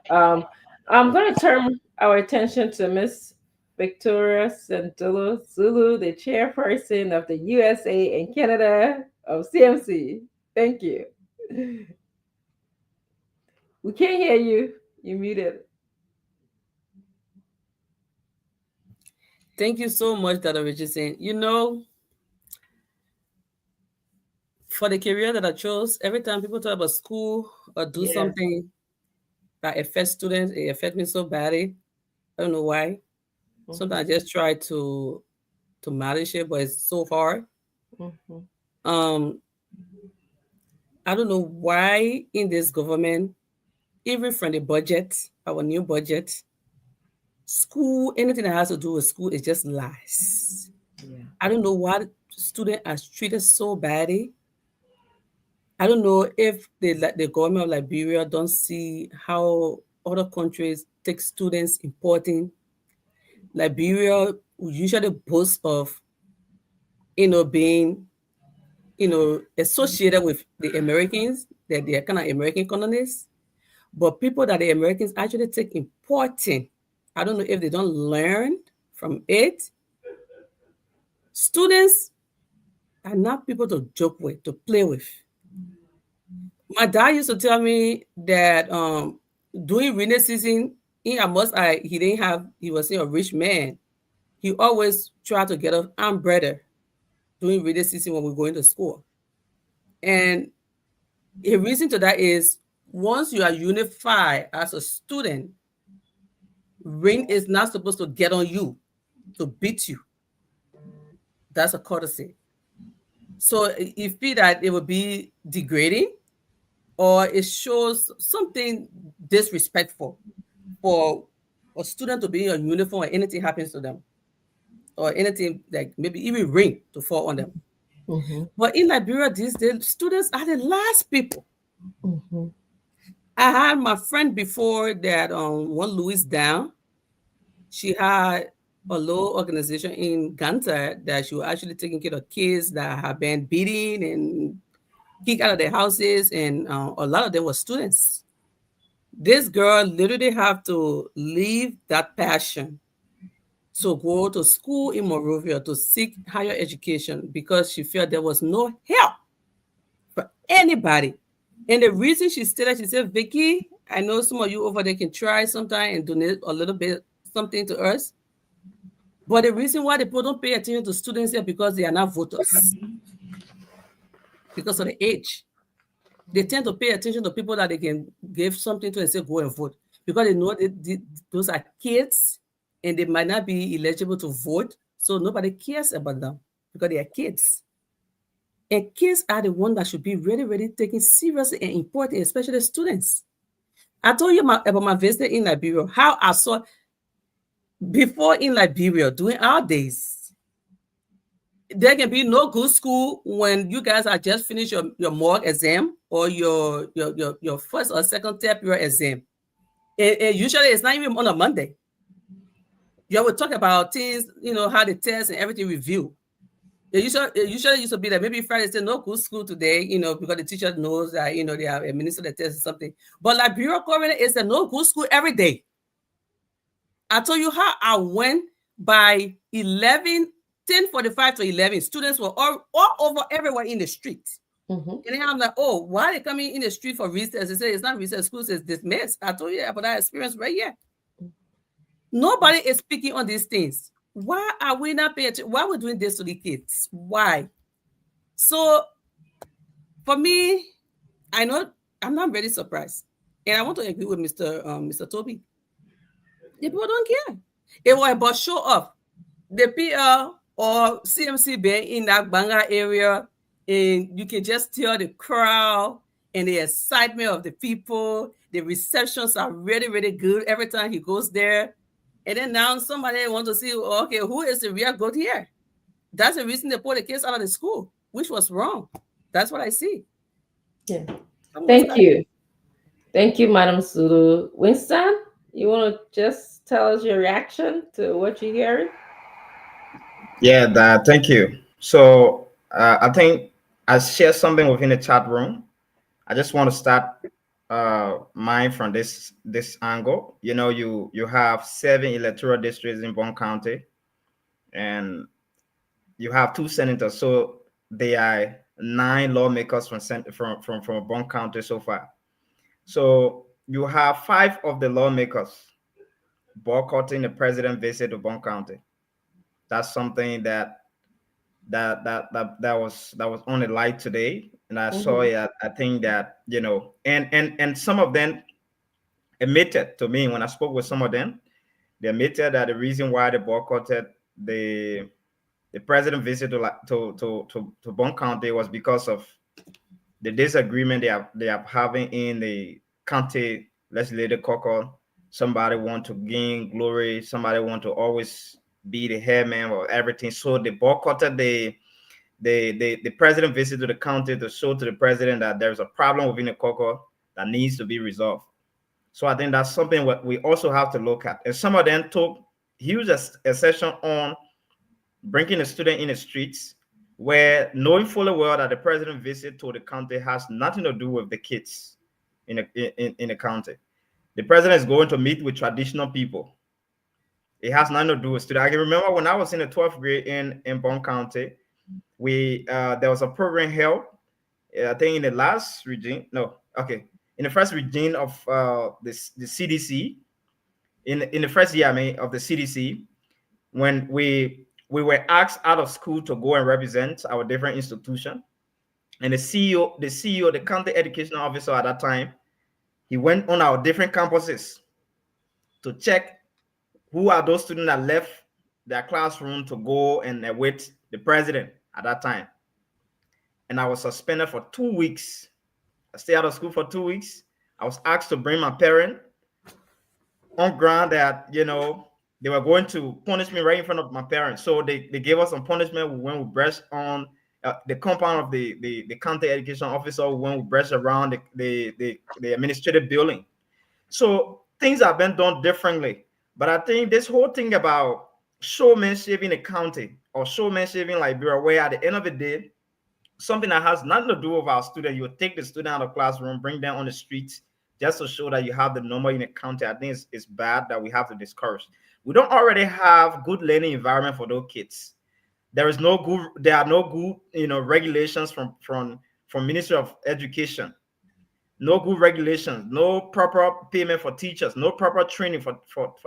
I'm going to turn our attention to Miss Victoria Santolo Zulu, the chairperson of the USA and Canada of CMC. Thank you. We can't hear you. You muted. Thank you so much, Dr. Richardson. For the career that I chose, every time people talk about school or do something that affects students, it affects me so badly. I don't know why. Mm-hmm. Sometimes I just try to manage it, but it's so hard. Mm-hmm. I don't know why in this government, even from the budget, our new budget, school, anything that has to do with school is just lies. Yeah. I don't know why students are treated so badly. I don't know if the government of Liberia don't see how other countries take students important. Liberia usually boasts of, being, associated with the Americans, that they are kind of American colonists. But people that the Americans actually take important, I don't know if they don't learn from it. Students are not people to joke with, to play with. My dad used to tell me that during rainy season, he was a rich man. He always tried to get an umbrella during rainy season when we're going to school. And a reason to that is once you are unified as a student, rain is not supposed to get on you to beat you. That's a courtesy. So you feel that it would be degrading or it shows something disrespectful for a student to be in a uniform and anything happens to them or anything like maybe even rain to fall on them. Mm-hmm. But in Liberia these days, students are the last people. Mm-hmm. I had my friend before that one Louis down. She had a little organization in Ganta that she was actually taking care of kids that have been beaten and kicked out of their houses, and a lot of them were students. This girl literally have to leave that passion to go to school in Monrovia to seek higher education because she felt there was no help for anybody. And the reason she said, Vicky, I know some of you over there can try sometime and donate a little bit something to us. But the reason why the people don't pay attention to students here because they are not voters. Because of the age. They tend to pay attention to people that they can give something to and say, go and vote. Because they know that those are kids and they might not be eligible to vote. So nobody cares about them because they are kids. And kids are the ones that should be really, really taken seriously and important, especially students. I told you about my visit in Liberia, how I saw before in Liberia, during our days, there can be no good school when you guys are just finished your mock exam or your first or second step your exam. And usually it's not even on a Monday. You will talk about things, how the test and everything review. It usually used to be that maybe Friday say no good school today, because the teacher knows that, they have administered the test or something. But Liberia currently is a no good school every day. I told you how I went by 10:45 to 11. Students were all over everywhere in the street. Mm-hmm. And then I'm like, oh, why are they coming in the street for recess? They say it's not recess, school says dismissed. I told you about that experience right here. Nobody is speaking on these things. Why are we not paying attention? Why are we doing this to the kids? Why? So for me, I know I'm not very surprised. And I want to agree with Mr. Toby. The people don't care. It was about show off. The PR or CMC being in that Banga area, and you can just tell the crowd and the excitement of the people. The receptions are really, really good every time he goes there. And then now somebody wants to see, okay, who is the real goat here? That's the reason they pulled the kids out of the school, which was wrong. That's what I see. Yeah. Thank you. Thank you, Madam Sulu. Winston, you want to just tell us your reaction to what you're hearing? Yeah, thank you. So I think I shared something within the chat room. I just want to start mine from this angle. You have 7 electoral districts in Bond County, and you have 2 senators. So there are 9 lawmakers from Bond County so far. So you have 5 of the lawmakers boycotting the president's visit to Bond County. That's something that was on the light today, and I saw it. I think that and some of them admitted to me when I spoke with some of them. They admitted that the reason why they boycotted the president visit to Bond County was because of the disagreement they are having in the county legislative caucus. Somebody want to gain glory. Somebody want to always be the headman or everything. So they boycotted the president visit to the county to show to the president that there's a problem within the caucus that needs to be resolved. So I think that's something what we also have to look at. And some of them took huge accession on bringing a student in the streets, where knowing fully well that the president visit to the county has nothing to do with the kids in the county. The president is going to meet with traditional people. It has nothing to do with student. I can remember when I was in the 12th grade in Bond County, we there was a program held, I think in the last regime, no, okay, in the first regime of the CDC, in the first year, I mean, of the CDC, when we were asked out of school to go and represent our different institution, and the county education officer at that time, he went on our different campuses to check who are those students that left their classroom to go and await the president at that time. And I was suspended for 2 weeks. I stayed out of school for 2 weeks. I was asked to bring my parent on ground that, they were going to punish me right in front of my parents. So they gave us some punishment. We went with brush on the compound of the county education officer. We went with brush around the administrative building. So things have been done differently. But I think this whole thing about showmanship in the county or showmanship in Liberia, where at the end of the day, something that has nothing to do with our student, you take the student out of the classroom, bring them on the streets just to show that you have the number in the county. I think it's bad that we have to discourage. We don't already have good learning environment for those kids. There are no good, regulations from Ministry of Education. No good regulations, no proper payment for teachers, no proper training for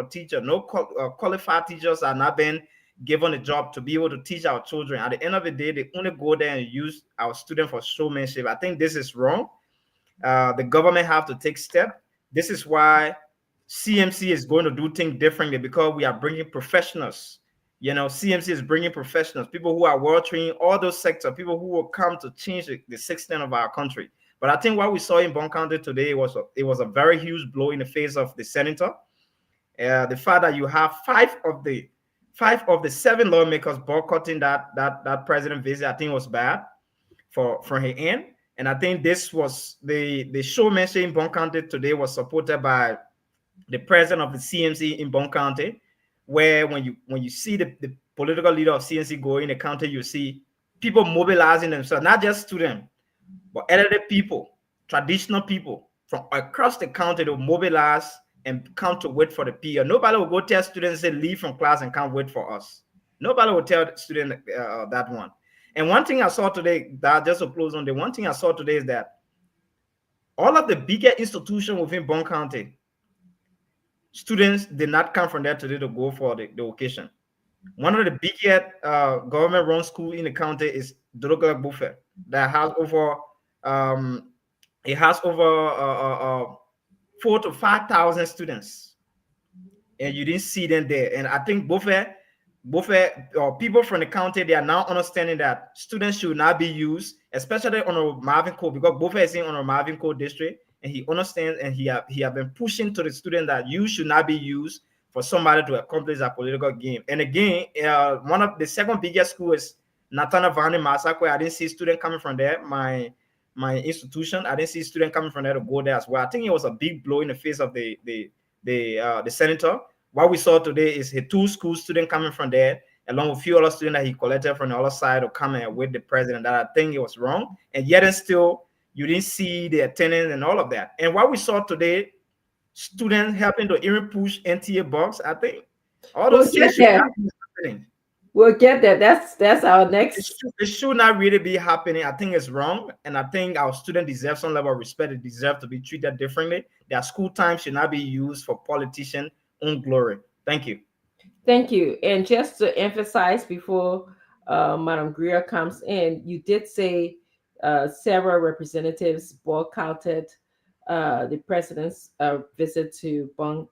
teachers, no qualified teachers are not being given a job to be able to teach our children. At the end of the day, they only go there and use our students for showmanship. I think this is wrong. The government have to take steps. This is why CMC is going to do things differently, because we are bringing professionals. CMC is bringing professionals, people who are well trained, all those sectors, people who will come to change the system of our country. But I think what we saw in Bond County today was a very huge blow in the face of the senator. The fact that you have five of the 7 lawmakers boycotting that president visit, I think was bad from her end. And I think this was the showmanship in Bond County today was supported by the president of the CMC in Bond County, where when you see the political leader of CMC go in the county, you see people mobilizing themselves, not just students, but elderly people, traditional people from across the county to mobilize and come to wait for the PO. Nobody will go tell students, say, leave from class and can't wait for us. Nobody will tell students that one. And one thing I saw today, that just to close on, the one thing I saw today is that all of the bigger institutions within Bond County, students did not come from there today to go for the occasion. One of the biggest government-run schools in the county is Dorogala Buffet, that has over 4,000 to 5,000 students, and you didn't see them there. And I think Buffet or people from the county, they are now understanding that students should not be used, especially on a Marvin Code, because Buffet is in on a Marvin Code district, and he understands, and he have been pushing to the student that you should not be used for somebody to accomplish a political game. And again, one of the second biggest school is Natana Vani Masakwe. I didn't see students coming from there. My institution, I didn't see students coming from there to go there as well. I think it was a big blow in the face of the senator. What we saw today is his 2 school students coming from there, along with a few other students that he collected from the other side to come and with the president. That I think it was wrong. And yet and still, you didn't see the attendance and all of that. And what we saw today, students helping to even push NTA box, I think all those things should not be happening. We'll get there. That's our next. It should not really be happening. I think it's wrong, and I think our students deserve some level of respect. They deserve to be treated differently. Their school time should not be used for politicians' own glory. Thank you. Thank you. And just to emphasize before Madam Greer comes in, you did say several representatives boycotted the president's visit to Bond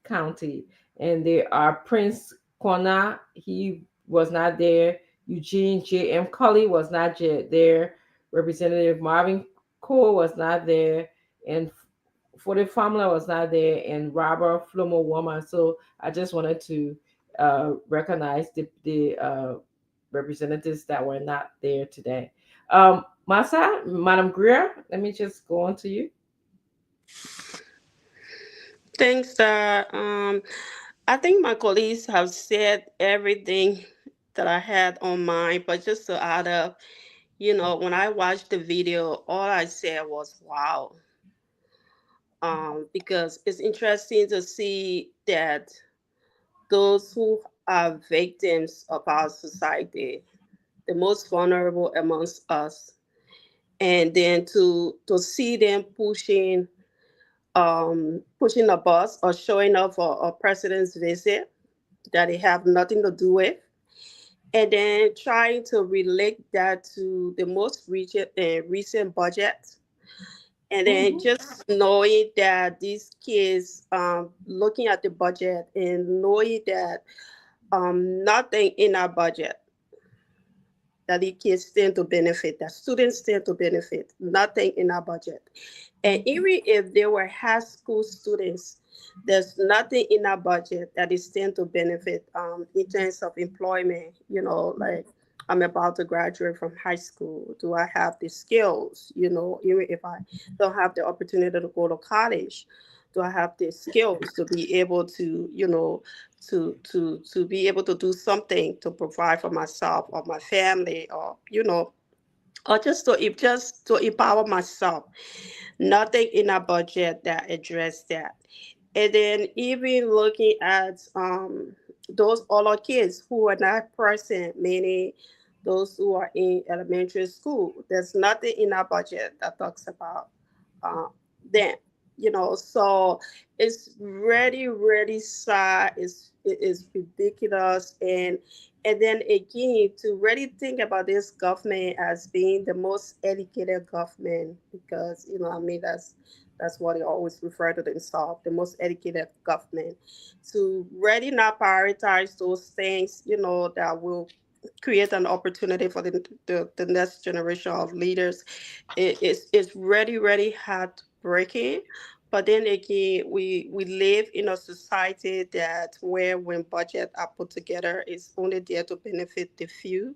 County, and there are Prince Kwana, he was not there. Eugene J.M. Cully was not there. Representative Marvin Cole was not there, and for the family was not there, and Robert Flomo Woman. So I just wanted to recognize the representatives that were not there today. Masa, Madam Greer, let me just go on to you. Thanks, I think my colleagues have said everything that I had on mind, but just to add up, when I watched the video, all I said was, wow. Because it's interesting to see that those who are victims of our society, the most vulnerable amongst us, and then to see them pushing a bus or showing up for a president's visit that they have nothing to do with, and then trying to relate that to the most recent budget, and then just knowing that these kids looking at the budget and knowing that nothing in our budget that the kids stand to benefit, that students stand to benefit, nothing in our budget. And even if they were high school students, there's nothing in our budget that is stand to benefit in terms of employment. Like, I'm about to graduate from high school. Do I have the skills? Even if I don't have the opportunity to go to college, do I have the skills to be able to, to be able to do something to provide for myself or my family, or or just to empower myself. Nothing in our budget that address that. And then even looking at those other kids who are not present, meaning those who are in elementary school, there's nothing in our budget that talks about uh, them. So it's really, really sad. It's ridiculous, and then again, to really think about this government as being the most educated government, because that's what they always refer to themselves, the most educated government, to really not prioritize those things, that will create an opportunity for the next generation of leaders. It's really, really heartbreaking. But then again, we live in a society that where when budget are put together, it's only there to benefit the few.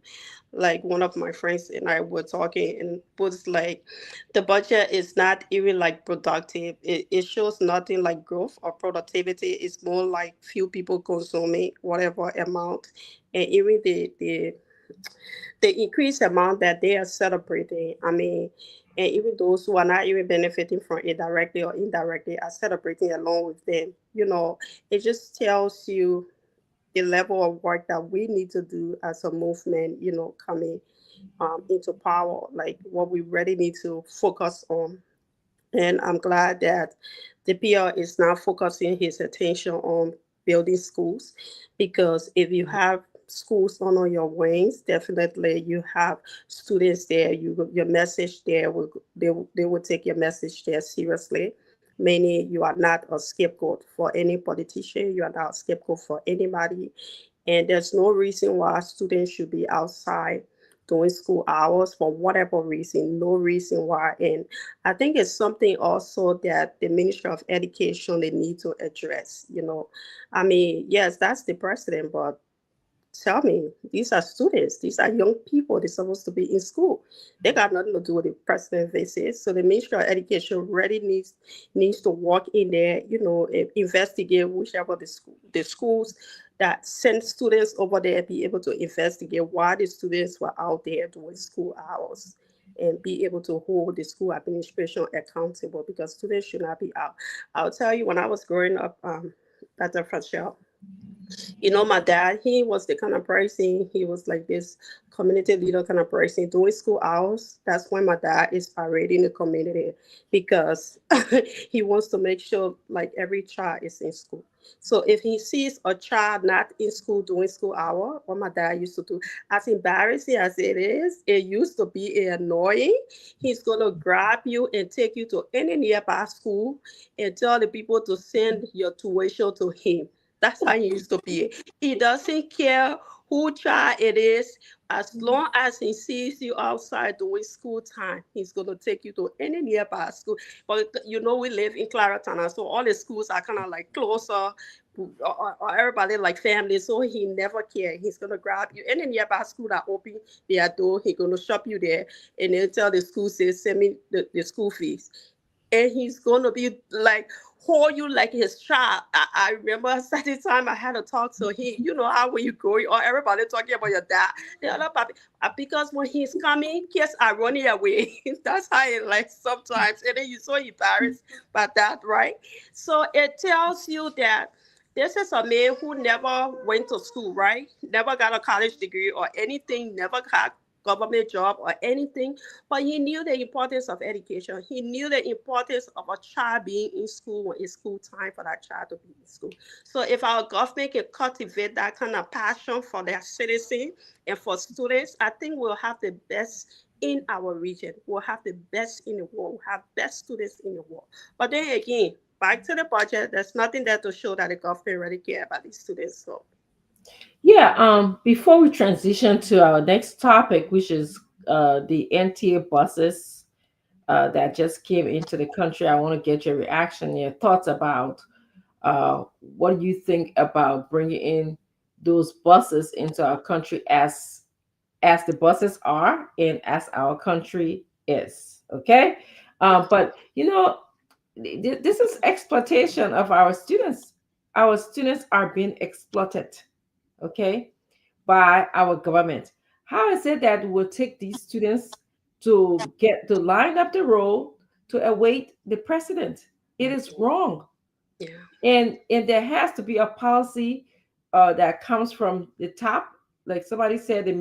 Like one of my friends and I were talking, and was like, the budget is not even like productive. It shows nothing like growth or productivity. It's more like few people consuming whatever amount, and even the increased amount that they are celebrating. I mean, and even those who are not even benefiting from it directly or indirectly are celebrating along with them. It just tells you the level of work that we need to do as a movement, coming into power, like what we really need to focus on. And I'm glad that the PR is now focusing his attention on building schools, because if you have schools under your wings, definitely you have students there. Your message there they will take your message there seriously. Meaning you are not a scapegoat for any politician. You are not a scapegoat for anybody, and there's no reason why students should be outside doing school hours for whatever reason, no reason why. And I think it's something also that the Ministry of Education they need to address. I mean, yes, that's the president, but tell me, these are students, these are young people, they're supposed to be in school. They got nothing to do with the president visit. So the Ministry of Education really needs to walk in there, investigate whichever the schools that send students over there, be able to investigate why the students were out there doing school hours, and be able to hold the school administration accountable, because students should not be out. I'll tell you, when I was growing up, Dr. Frachel, my dad, he was the kind of person, he was like this community leader kind of person doing school hours. That's when my dad is parading the community, because he wants to make sure like every child is in school. So if he sees a child not in school doing school hour, what my dad used to do, as embarrassing as it used to be annoying, he's going to grab you and take you to any nearby school and tell the people to send your tuition to him. That's how he used to be. He doesn't care who child it is. As long as he sees you outside doing school time, he's going to take you to any nearby school. But we live in Clarendon, so all the schools are kind of like closer, or everybody like family. So he never cares. He's going to grab you any nearby school that open their door. He's going to shop you there, and then tell the school, say, send me the school fees. And he's going to be like, hold you like his child. I remember a certain time I had to talk to him. You know how when you go, or everybody talking about your dad, the other papi, because when he's coming, kids are running away. That's how it like sometimes. And then you're so embarrassed by that, right? So it tells you that This is a man who never went to school, right? Never got a college degree or anything, never got government job or anything, but he knew the importance of education. He knew the importance of a child being in school when it's school time for that child to be in school. So if our government can cultivate that kind of passion for their citizens and for students, I think we'll have the best in our region. We'll have the best in the world. We'll have best students in the world. But then again, back to the budget, there's nothing there to show that the government really care about these students. So Yeah, before we transition to our next topic, which is the NTA buses that just came into the country, I want to get your reaction, your thoughts about what do you think about bringing in those buses into our country as the buses are and as our country is. Okay, but this is exploitation of our students. Our students are being exploited, okay, by our government. How is it that we'll take these students to get to line up the road to await the president? It is wrong. yeah. And there has to be a policy that comes from the top, like somebody said, the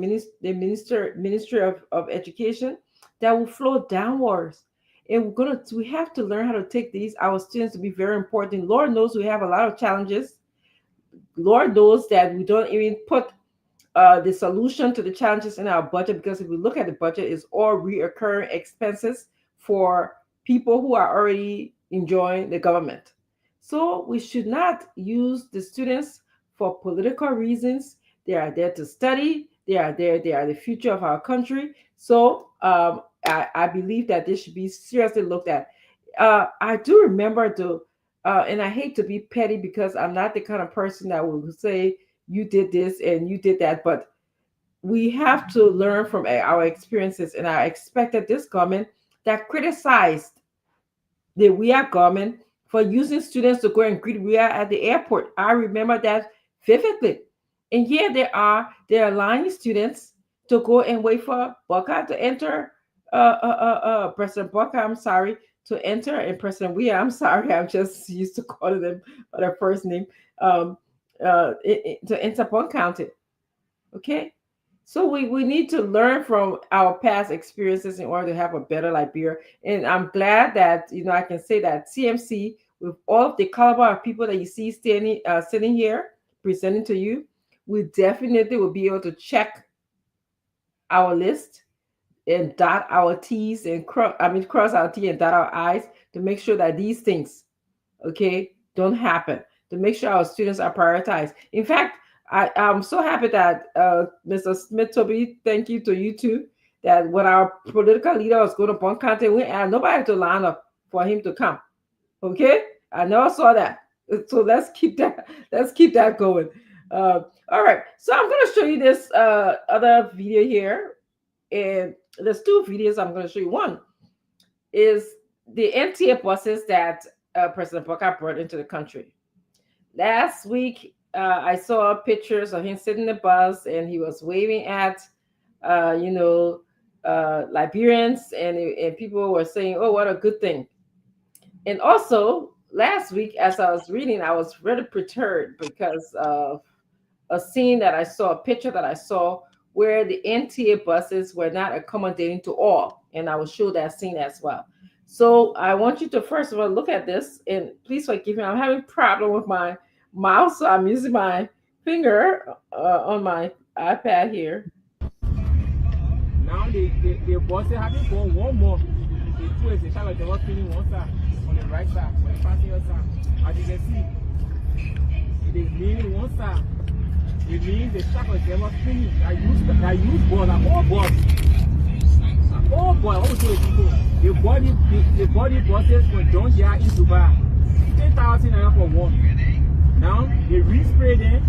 Ministry of Education, that will flow downwards. And we have to learn how to take our students to be very important. Lord knows we have a lot of challenges. Lord knows that we don't even put the solution to the challenges in our budget, because if we look at the budget, it's all reoccurring expenses for people who are already enjoying the government. So we should not use the students for political reasons. They are there to study. They are the future of our country. So I believe that this should be seriously looked at. I do remember and I hate to be petty because I'm not the kind of person that will say you did this and you did that, but we have to learn from our experiences. And I expect that this government that criticized the WIA government for using students to go and greet WIA at the airport. I remember that vividly. And here they're allowing students to go and wait for Baka to enter, President Baka, I'm sorry, to enter, and President WIA, I'm sorry, I'm just used to calling them by their first name, to enter Bond County. Okay? So we need to learn from our past experiences in order to have a better Liberia. And I'm glad that, I can say that CMC, with all of the caliber of people that you see sitting here presenting to you, we definitely will be able to check our list and dot our T's and cross our T and dot our I's to make sure that these things, okay, don't happen, to make sure our students are prioritized. In fact, I'm so happy that Mr. Smith Toby, thank you to you too, that when our political leader was going to Bond County, we had nobody to line up for him to come. Okay, I never saw that. So let's keep that going. All right, so I'm going to show you this other video here, and there's two videos I'm going to show you. One is the NTA buses that President Baka brought into the country. Last week, I saw pictures of him sitting in the bus, and he was waving at, Liberians, and people were saying, "Oh, what a good thing." And also, last week, as I was reading, I was really perturbed because of a scene that I saw, a picture that I saw, where the NTA buses were not accommodating to all. And I will show that scene as well. So I want you to, first of all, look at this. And please forgive me, I'm having a problem with my mouse, so I'm using my finger on my iPad here. Now the buses haven't gone one more. The two is the side, they were filling one side on the right side, on the passenger side. As you can see, it is leaning one side. It means the shack was never finished. I use board, all board. All board, I want to show the people. The body buses from John Deere in Dubai. 10,000 naira for one. Now they respray them,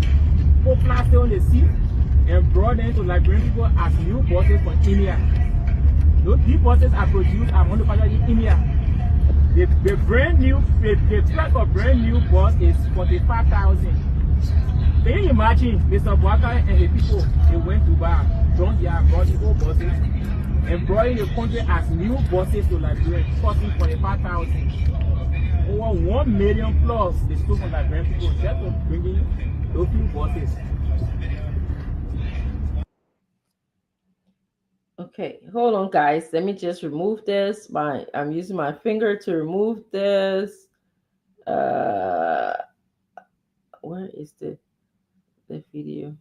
put plaster on the seat, and brought them to Liberian people as new buses from India. These buses are produced at manufactured in India. The brand new, the price of brand new bus is 45,000. Can you imagine Mr. Baka and the people, they went to buy John Deere, brought the old buses, and brought in the country as new buses to Liberia, costing 45,000. over 1 million plus they stole from Liberian people just for bringing those few buses. Okay, hold on, guys. Let me just remove this. I'm using my finger to remove this. Where is the video?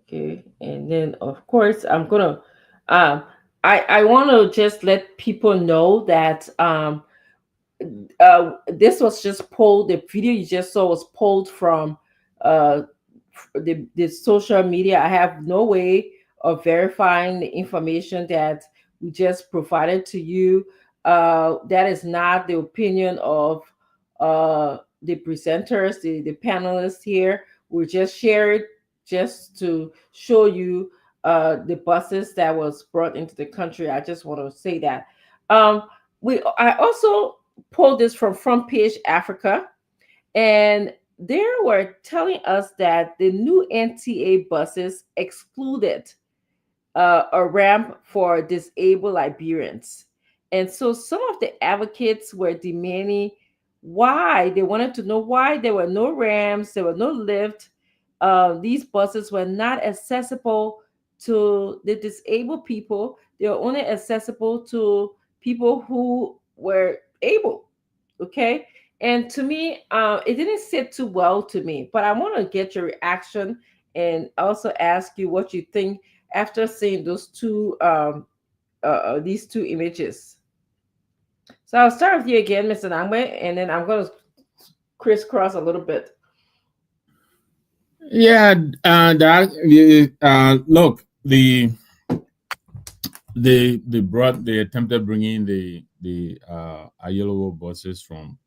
Okay, and then of course I'm gonna I want to just let people know that this was just pulled. The video you just saw was pulled from uh, the social media. I have no way of verifying the information that we just provided to you. That is not the opinion of the presenters, the panelists here. We just shared just to show you the buses that was brought into the country. I just want to say that. I also pulled this from Front Page Africa, and they were telling us that the new NTA buses excluded a ramp for disabled Liberians. And so some of the advocates were demanding why. They wanted to know why there were no ramps, there were no lift. These buses were not accessible to the disabled people. They were only accessible to people who were able. Okay. And to me, it didn't sit too well to me, but I want to get your reaction and also ask you what you think after seeing those these two images. So I'll start with you again, Mr. Nangwe, and then I'm going to crisscross a little bit. Yeah, look, they attempted bringing the Ayolowo buses from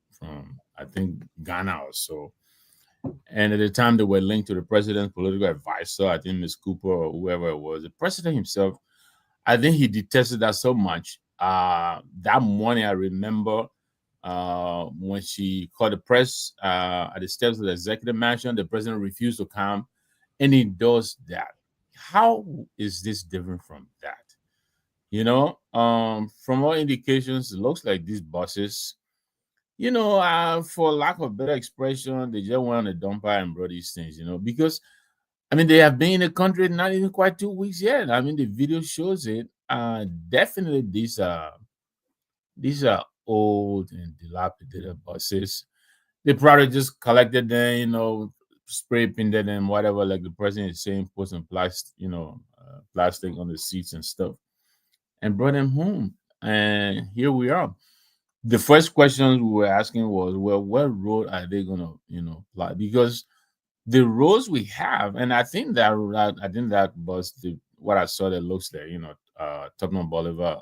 I think Ghana or so, and at the time they were linked to the president's political advisor, I think Ms. Cooper or whoever it was. The president himself, I think he detested that so much. That morning, I remember when she called the press at the steps of the executive mansion, the president refused to come and endorsed that. How is this different from that? You know, from all indications, it looks like these buses, you know, for lack of better expression, they just went on a dumper and brought these things, you know, because I mean, they have been in the country not even quite 2 weeks yet. I mean, the video shows it. Definitely, these are old and dilapidated buses. They probably just collected them, you know, spray painted them, whatever, like the president is saying, put some plastic, you know, plastic on the seats and stuff, and brought them home. And here we are. The first questions we were asking was, well, what road are they gonna, you know, fly? Because the roads we have, and I think that was what I saw that looks like, you know, Tottenham Boulevard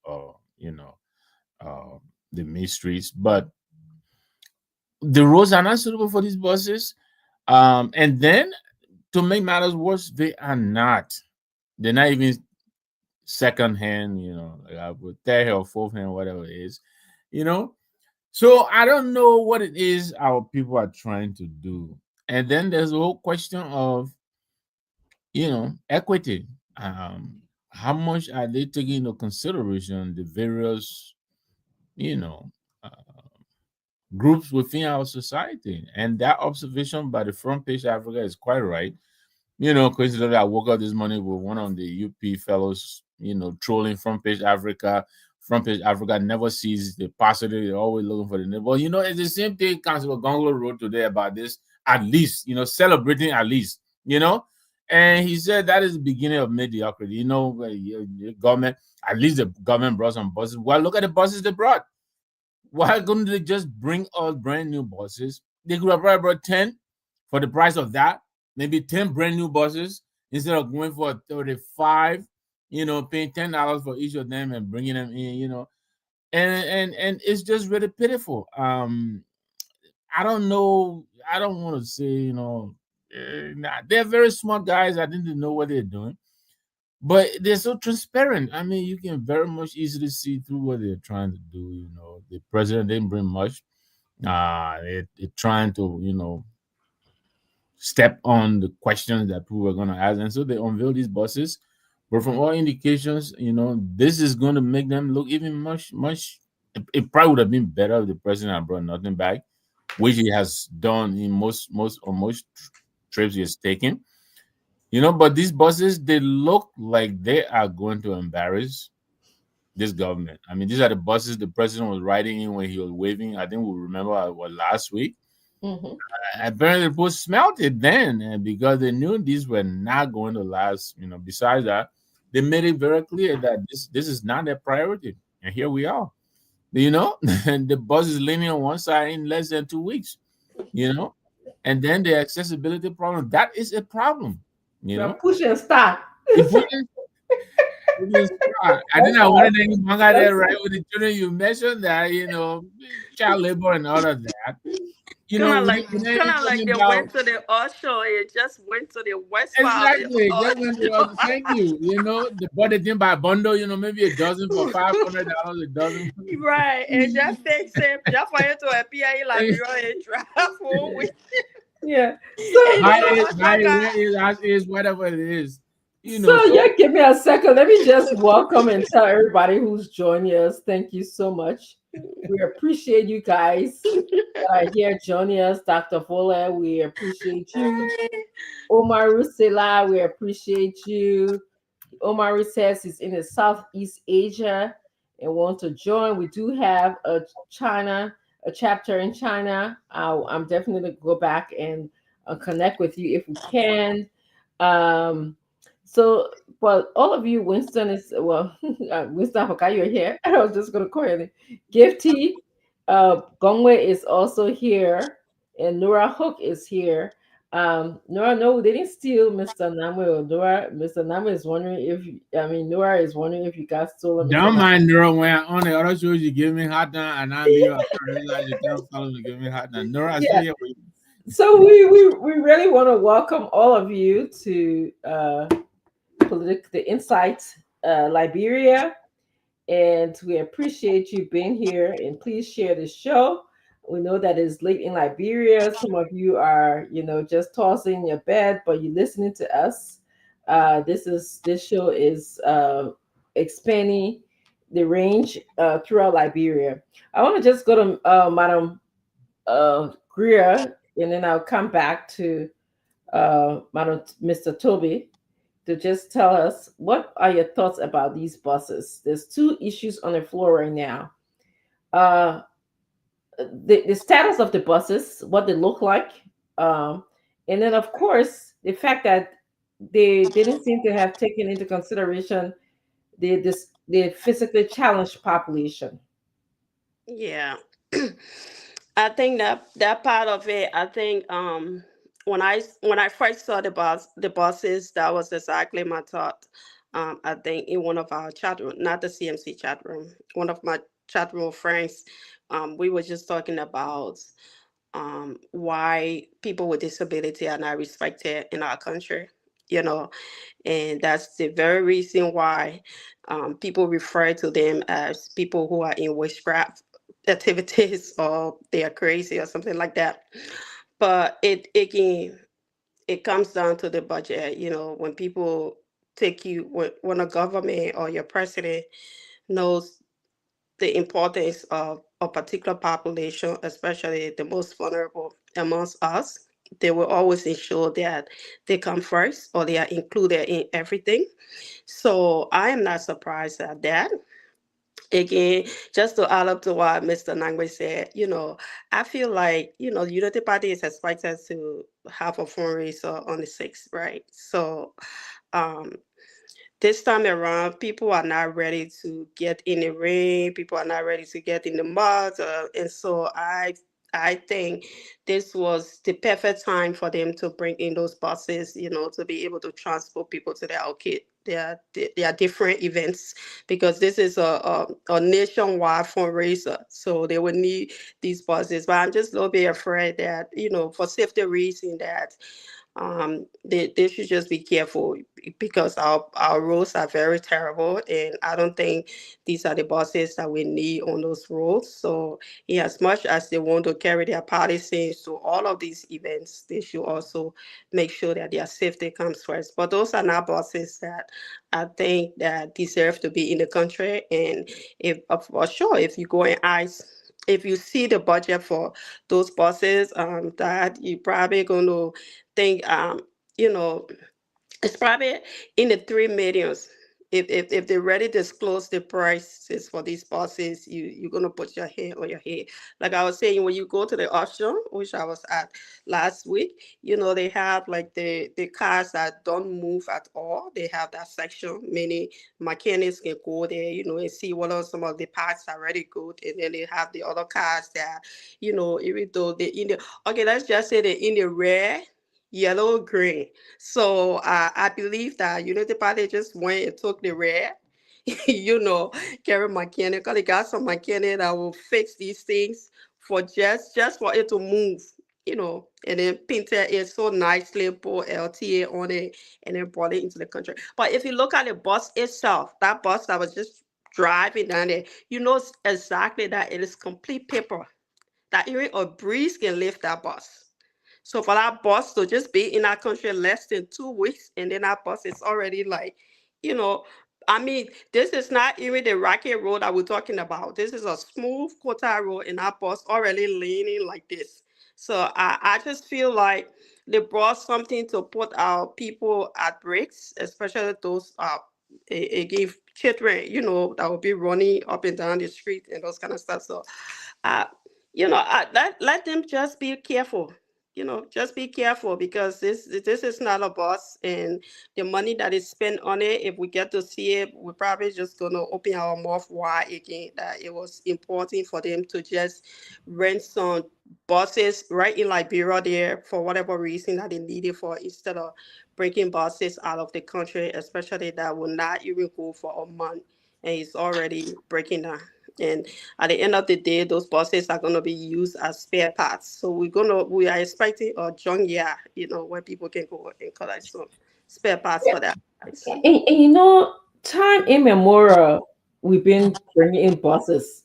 or you know, the main streets, but the roads are not suitable for these buses. And then to make matters worse, they're not even second hand, you know, like with third or fourth hand, whatever it is, you know. So I don't know what it is our people are trying to do. And then there's the whole question of, you know, equity. How much are they taking into consideration the various, you know, groups within our society? And that observation by the Front Page Africa is quite right. You know, coincidentally, I woke up this morning with one of the UP fellows, you know, trolling Front Page Africa. Front Page Africa never sees the positive. They're always looking for the negative. Well, you know, it's the same thing Councilor Gongolo wrote today about this, at least, you know, celebrating at least, you know. And he said that is the beginning of mediocrity. You know, the government, at least the government brought some buses. Well, look at the buses they brought. Why couldn't they just bring us brand new buses? They could have probably brought 10 for the price of that. Maybe 10 brand new buses instead of going for 35, you know, paying $10 for each of them and bringing them in, you know. And it's just really pitiful. I don't know. I don't want to say, you know, they're very smart guys. I didn't know what they're doing, but they're so transparent. I mean, you can very much easily see through what they're trying to do. You know, the president didn't bring much. They're trying to, you know, step on the questions that people were going to ask, and so they unveil these buses. But from all indications, you know, this is going to make them look even much it probably would have been better if the president had brought nothing back, which he has done in most trips he has taken. But these buses, they look like they are going to embarrass this government. I mean, these are the buses the president was riding in when he was waving. I think we remember what last week. Mhm. Apparently, people smelled it then, and because they knew these were not going to last. Besides that, they made it very clear that this is not their priority, and here we are. And the bus is leaning on one side in less than 2 weeks. And then the accessibility problem, that is a problem. Push and start. I think I wanted to manga there right with the children you mentioned that child labor and all of that. Kind of like they went to the offshore. It just went to the west part. Exactly. Just went to thank you. The body thing by bundle. Maybe a dozen for $500. A dozen. Right, and just fix it. Just for you to appear like you're a draft one. Yeah. So is whatever it is. Give me a second. Let me just welcome and tell everybody who's joining us. Thank you so much. We appreciate you guys that are here joining us. Dr. Fola, we appreciate you. Omaru Sela, we appreciate you. Omaru says he's in the Southeast Asia and want to join. We do have a chapter in China. I'm definitely go back and connect with you if we can. So, well, all of you, Winston is Winston Hokai, you're here. I was just gonna call you Gifty. Gongwei is also here, and Nora Hook is here. Nora, no, they didn't steal Mr. Namwe or Nora. Mr. Namwe is wondering Nora is wondering if you guys stole him. Don't mind Nora when on the other shows you give me hot now and I leave you don't follow me, give me hot now. Nora, yeah. here with you. So we really want to welcome all of you to the Insights Liberia, and we appreciate you being here, and please share the show. We know that it's late in Liberia. Some of you are just tossing in your bed, but you're listening to us. This show is expanding the range throughout Liberia. I want to just go to Madam Greer, and then I'll come back to Mr. Toby to just tell us what are your thoughts about these buses. There's two issues on the floor right now. The status of the buses, what they look like, and then of course the fact that they didn't seem to have taken into consideration the physically challenged population. Yeah. I think that part of it, I think when I first saw the buses, that was exactly my thought. I think in one of our chat room, not the CMC chat room, one of my chat room friends, we were just talking about why people with disability are not respected in our country, and that's the very reason why people refer to them as people who are in witchcraft activities or they are crazy or something like that. But it comes down to the budget. When people when a government or your president knows the importance of a particular population, especially the most vulnerable amongst us, they will always ensure that they come first or they are included in everything. So I am not surprised at that. Again, just to add up to what Mr. Nangwe said, I feel like, Unity Party is expected to have a fundraiser on the 6th, right? So this time around, people are not ready to get in the ring. People are not ready to get in the mud. And so I think this was the perfect time for them to bring in those buses, to be able to transport people to their different events, because this is a nationwide fundraiser. So they would need these buses. But I'm just a little bit afraid that, for safety reasons, that They should just be careful because our roads are very terrible, and I don't think these are the buses that we need on those roads. So, yeah, as much as they want to carry their partisans to all of these events, they should also make sure that their safety comes first. But those are not buses that I think that deserve to be in the country. And if for sure, if you go and ask, if you see the budget for those buses, that you probably going to think, you know, it's probably in the 3 millions. If they already disclose the prices for these buses, you're gonna put your hand on your head. Like I was saying, when you go to the auction, which I was at last week, they have like the cars that don't move at all. They have that section. Many mechanics can go there, and see what are some of the parts are already good, and then they have the other cars that, even though they're in the okay, let's just say they're in the red, yellow, green. So I believe that Unity Party just went and took the red, you know, carry mechanic. They got some mechanic that will fix these things for just for it to move, and then painted it so nicely, put LTA on it, and then brought it into the country. But if you look at the bus itself, that bus that was just driving down there, you know exactly that it is complete paper. That even a breeze can lift that bus. So for that bus to just be in our country less than 2 weeks, and then that bus is already like, you know, I mean, this is not even the rocket road that we're talking about. This is a smooth quarter road, and our bus already leaning like this. So I just feel like they brought something to put our people at breaks, especially those again children, that will be running up and down the street and those kind of stuff. So uh, let them just be careful. Just be careful because this is not a bus, and the money that is spent on it, if we get to see it, we're probably just gonna open our mouth wide again. That it was important for them to just rent some buses right in Liberia there for whatever reason that they needed for, instead of breaking buses out of the country, especially that will not even go for a month and it's already breaking down. And at the end of the day, those buses are going to be used as spare parts. So we are expecting a junkyard, where people can go and collect some spare parts for that. And time immemorial, we've been bringing in buses,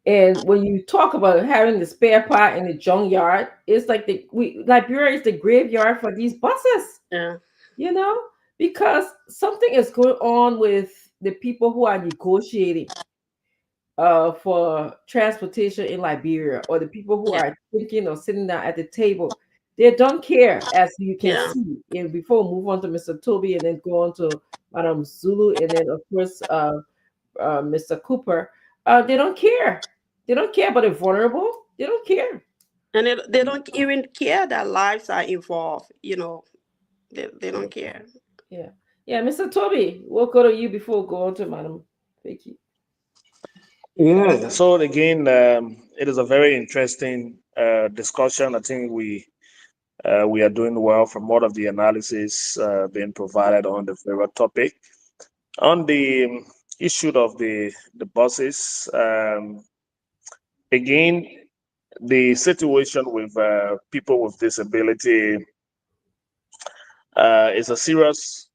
And when you talk about having the spare part in the junkyard, it's like Liberia is the graveyard for these buses, Yeah. Because something is going on with the people who are negotiating for transportation in Liberia, or the people who Yeah. are thinking or sitting down at the table. They don't care, as you can Yeah. see. And before we move on to Mr. Toby and then go on to Madam Zulu and then of course Mr. Cooper, they don't care. They don't care about the vulnerable. They don't care. And they don't even care that lives are involved, they don't care. Yeah. Yeah, Mr. Toby, we'll go to you before we go on to Madam Vicky. Yeah. So again, it is a very interesting discussion. I think we are doing well from all of the analysis being provided on the favorite topic. On the issue of the buses, again, the situation with people with disability is a serious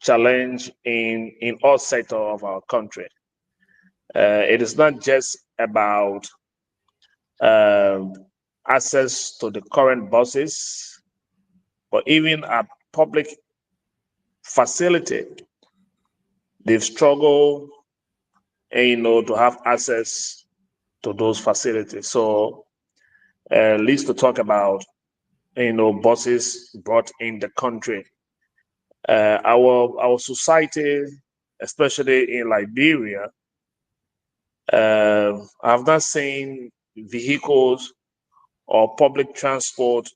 challenge in all sectors of our country. It is not just about um, access to the current buses, but even at public facility, they've struggled, to have access to those facilities. So, at least to talk about, buses brought in the country. Our society, especially in Liberia, I've not seen vehicles or public transport,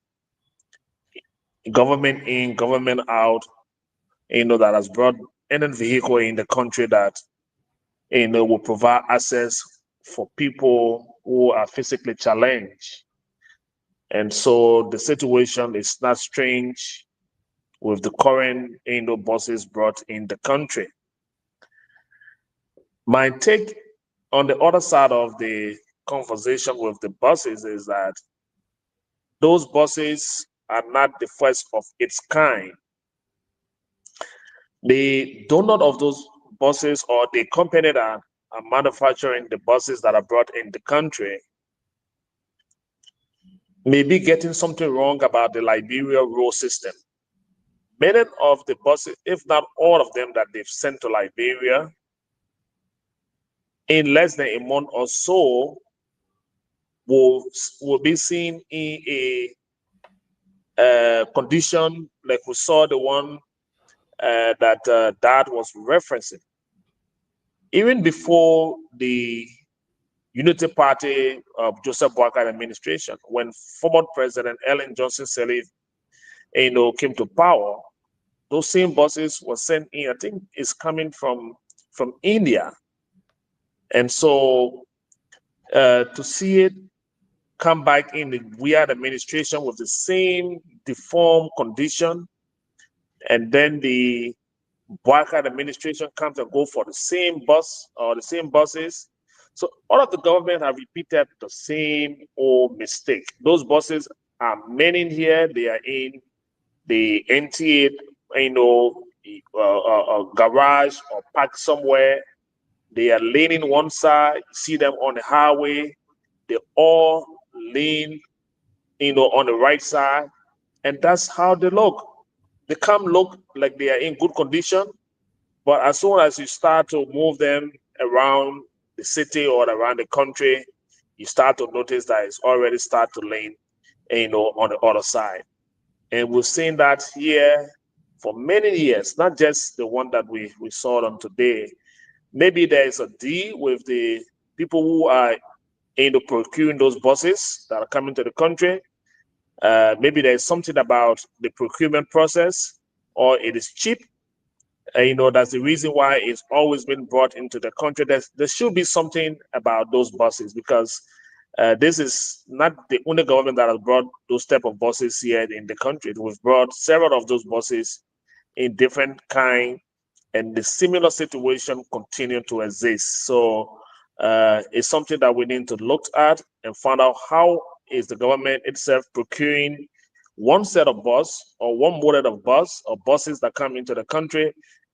government in, government out, that has brought any vehicle in the country that, will provide access for people who are physically challenged. And so the situation is not strange with the current, buses brought in the country. My take on the other side of the conversation with the buses is that those buses are not the first of its kind. The donor of those buses or the company that are manufacturing the buses that are brought in the country may be getting something wrong about the Liberia road system. Many of the buses, if not all of them that they've sent to Liberia, in less than a month or so, will be seen in a condition like we saw the one that Dad was referencing. Even before the Unity Party of Joseph Boakai administration, when former President Ellen Johnson Sirleaf, came to power, those same buses were sent in. I think it's coming from India, and so to see it come back in the weird administration with the same deformed condition, and then the Boakai administration comes and go for the same bus or the same buses. So all of the government have repeated the same old mistake. Those buses are many here. They are in the NTA, garage or parked somewhere. They are leaning one side. You see them on the highway. They all lean, on the right side, and that's how they look. They come look like they are in good condition, but as soon as you start to move them around the city or around the country, you start to notice that it's already start to lean, on the other side. And we've seen that here for many years, not just the one that we saw on today. Maybe there is a deal with the people who are procuring those buses that are coming to the country. Maybe there's something about the procurement process, or it is cheap. That's the reason why it's always been brought into the country. There should be something about those buses, because this is not the only government that has brought those type of buses here in the country. We've brought several of those buses in different kind, and the similar situation continue to exist. So it's something that we need to look at and find out how is the government itself procuring one set of bus or one model of bus or buses that come into the country,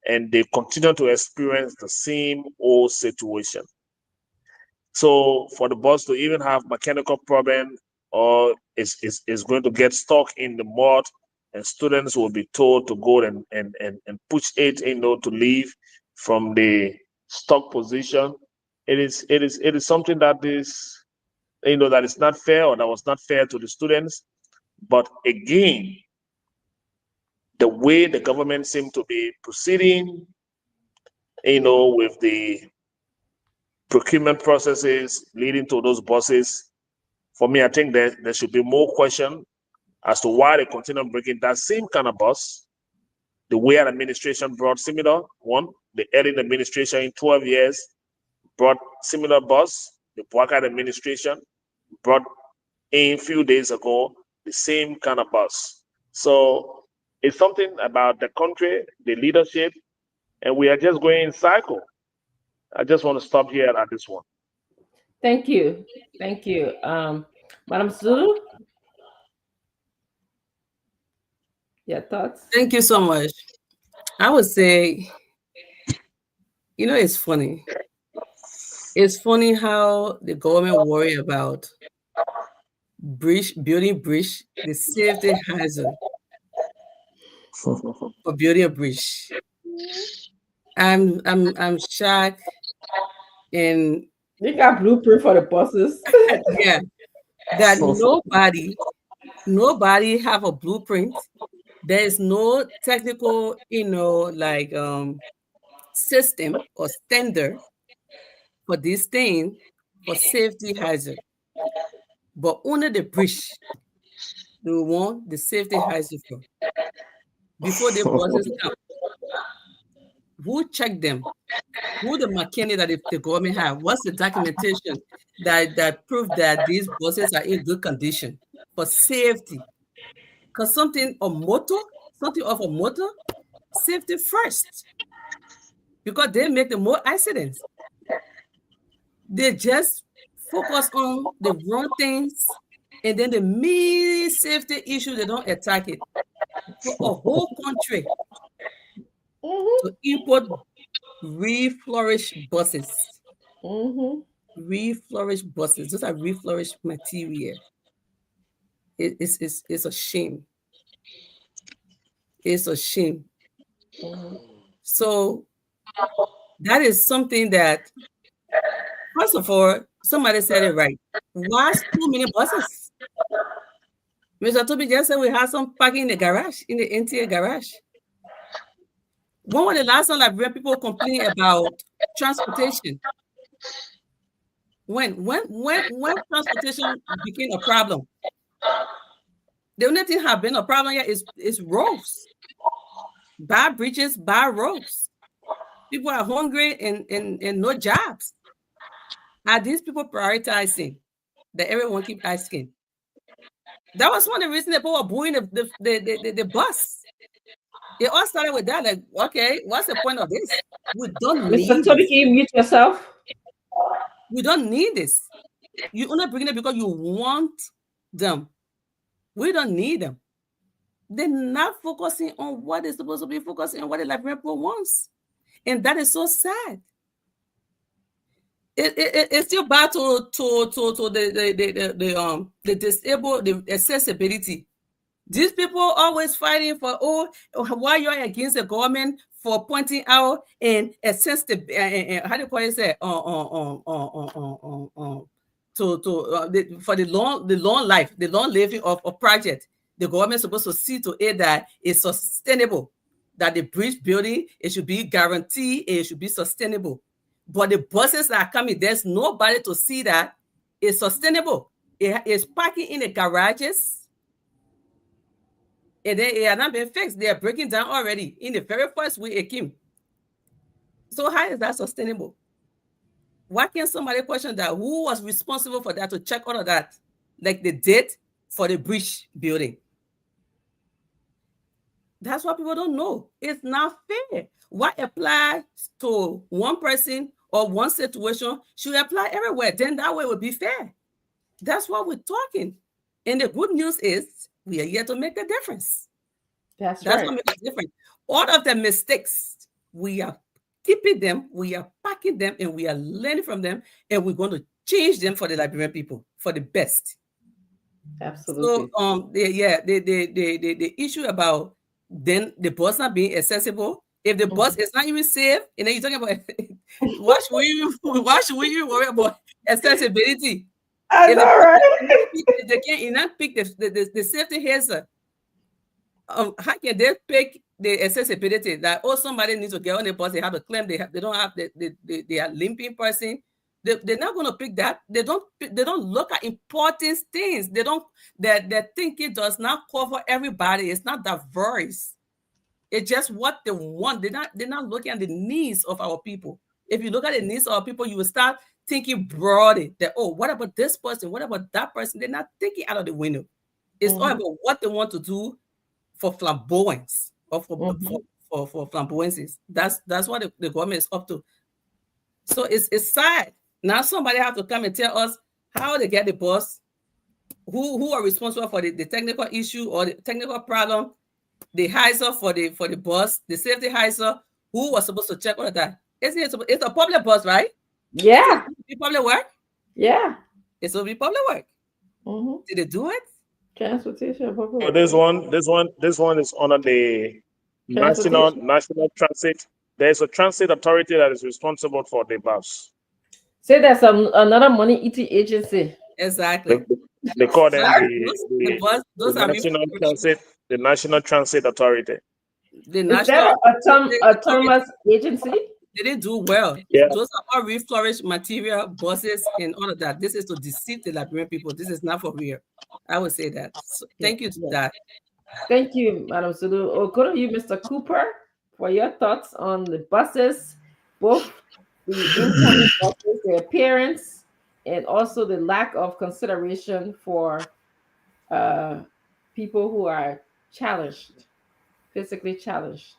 and they continue to experience the same old situation. So for the bus to even have mechanical problem, or is going to get stuck in the mud, and students will be told to go and push it, to leave from the stuck position. It is something that is, that is not fair, or that was not fair to the students. But again, the way the government seemed to be proceeding, with the procurement processes leading to those buses, for me, I think there should be more question as to why they continue bringing that same kind of bus. The way an administration brought similar one, the early administration in 12 years brought similar bus. The Boakai administration brought in a few days ago the same kind of bus. So it's something about the country, the leadership, and we are just going in cycle. I just want to stop here at this one. Thank you. Madam Zulu, your thoughts? Thank you so much. I would say, it's funny. It's funny how the government worry about building bridge, the safety hazard for building a bridge. I'm shocked, and they got blueprint for the buses. Yeah, that nobody have a blueprint. There is no technical, system or standard for this thing for safety hazard. But only the bridge, they want the safety hazard for. Before the buses come, who check them? Who the mechanic that the government have? What's the documentation that prove that these buses are in good condition for safety? Because something of a motor, safety first. Because they make the more accidents. They just focus on the wrong things And then the main safety issue, they don't attack it. For a whole country to import reflourished buses. Reflourished buses. Those are reflourished material. It's a shame. It's a shame. So that is something that, first of all, somebody said it right. Why so many buses? Mr. Toby just said we have some parking in the garage, in the interior garage. When was the last time I've heard people complain about transportation? When transportation became a problem? The only thing have been a problem here is roads. Bad bridges, bad roads. People are hungry and no jobs. Are these people prioritizing that everyone keep asking? That was one of the reasons that people were booing the bus. It all started with that. Like, okay, what's the point of this? We don't need Mr. Toby, can you mute yourself? We don't need this. You only bring it because you want them. We don't need them. They're not focusing on what they're supposed to be focusing on, what the Liberian people wants. And that is so sad. It's still bad to the disabled, the accessibility. These people always fighting for why you're against the government for pointing out and assess the how do you call it? Say for the long life, the long living of a project. The government is supposed to see to it that it's sustainable, that the bridge building, it should be guaranteed, it should be sustainable. But the buses that are coming, there's nobody to see that it's sustainable. It is parking in the garages. And then it has not been fixed. They are breaking down already in the very first week it came. So how is that sustainable? Why can't somebody question that? Who was responsible for that, to check all of that? Like they did for the bridge building. That's what people don't know. It's not fair. What applies to one person or one situation should apply everywhere. Then that way it would be fair. That's what we're talking. And the good news is we are here to make a difference. That's right. What makes a difference. All of the mistakes, we are keeping them, we are packing them, and we are learning from them, and we're going to change them for the Liberian people, for the best. Absolutely. So the issue about then the bus not being accessible. If the bus is not even safe, and then you're talking about why should we even worry about accessibility? I know, right? They can't pick the safety hazard. How can they pick the accessibility that somebody needs to get on the bus? They have a claim. They don't have they are limping person. They're not going to pick that. They don't look at important things. Their thinking does not cover everybody. It's not diverse. It's just what they want. They're not looking at the needs of our people. If you look at the needs of our people, you will start thinking broadly that, what about this person? What about that person? They're not thinking out of the window. It's all about what they want to do for flamboyance or for flamboyances. That's what the government is up to. So it's sad. Now somebody have to come and tell us how they get the bus, who are responsible for the technical issue or the technical problem, the hyzer for the bus, the safety hyzer, who was supposed to check all of that. It's a public bus, right? Yeah. It's public work? Yeah. It's will be public work. Did they do it? Transportation. Public work. This one is under the national transit. There's a transit authority that is responsible for the bus. Say there's another money eating agency. Exactly. They call them the National Transit Authority. Is that an autonomous agency? They didn't do well. Yeah. Those are all reflourished material buses and all of that. This is to deceive the Liberian people. This is not for real. I would say that. So thank you to that. Thank you, Madam Sulu. Go to you, Mr. Cooper, for your thoughts on the buses, both the incoming buses, their appearance, and also the lack of consideration for people who are challenged, physically challenged.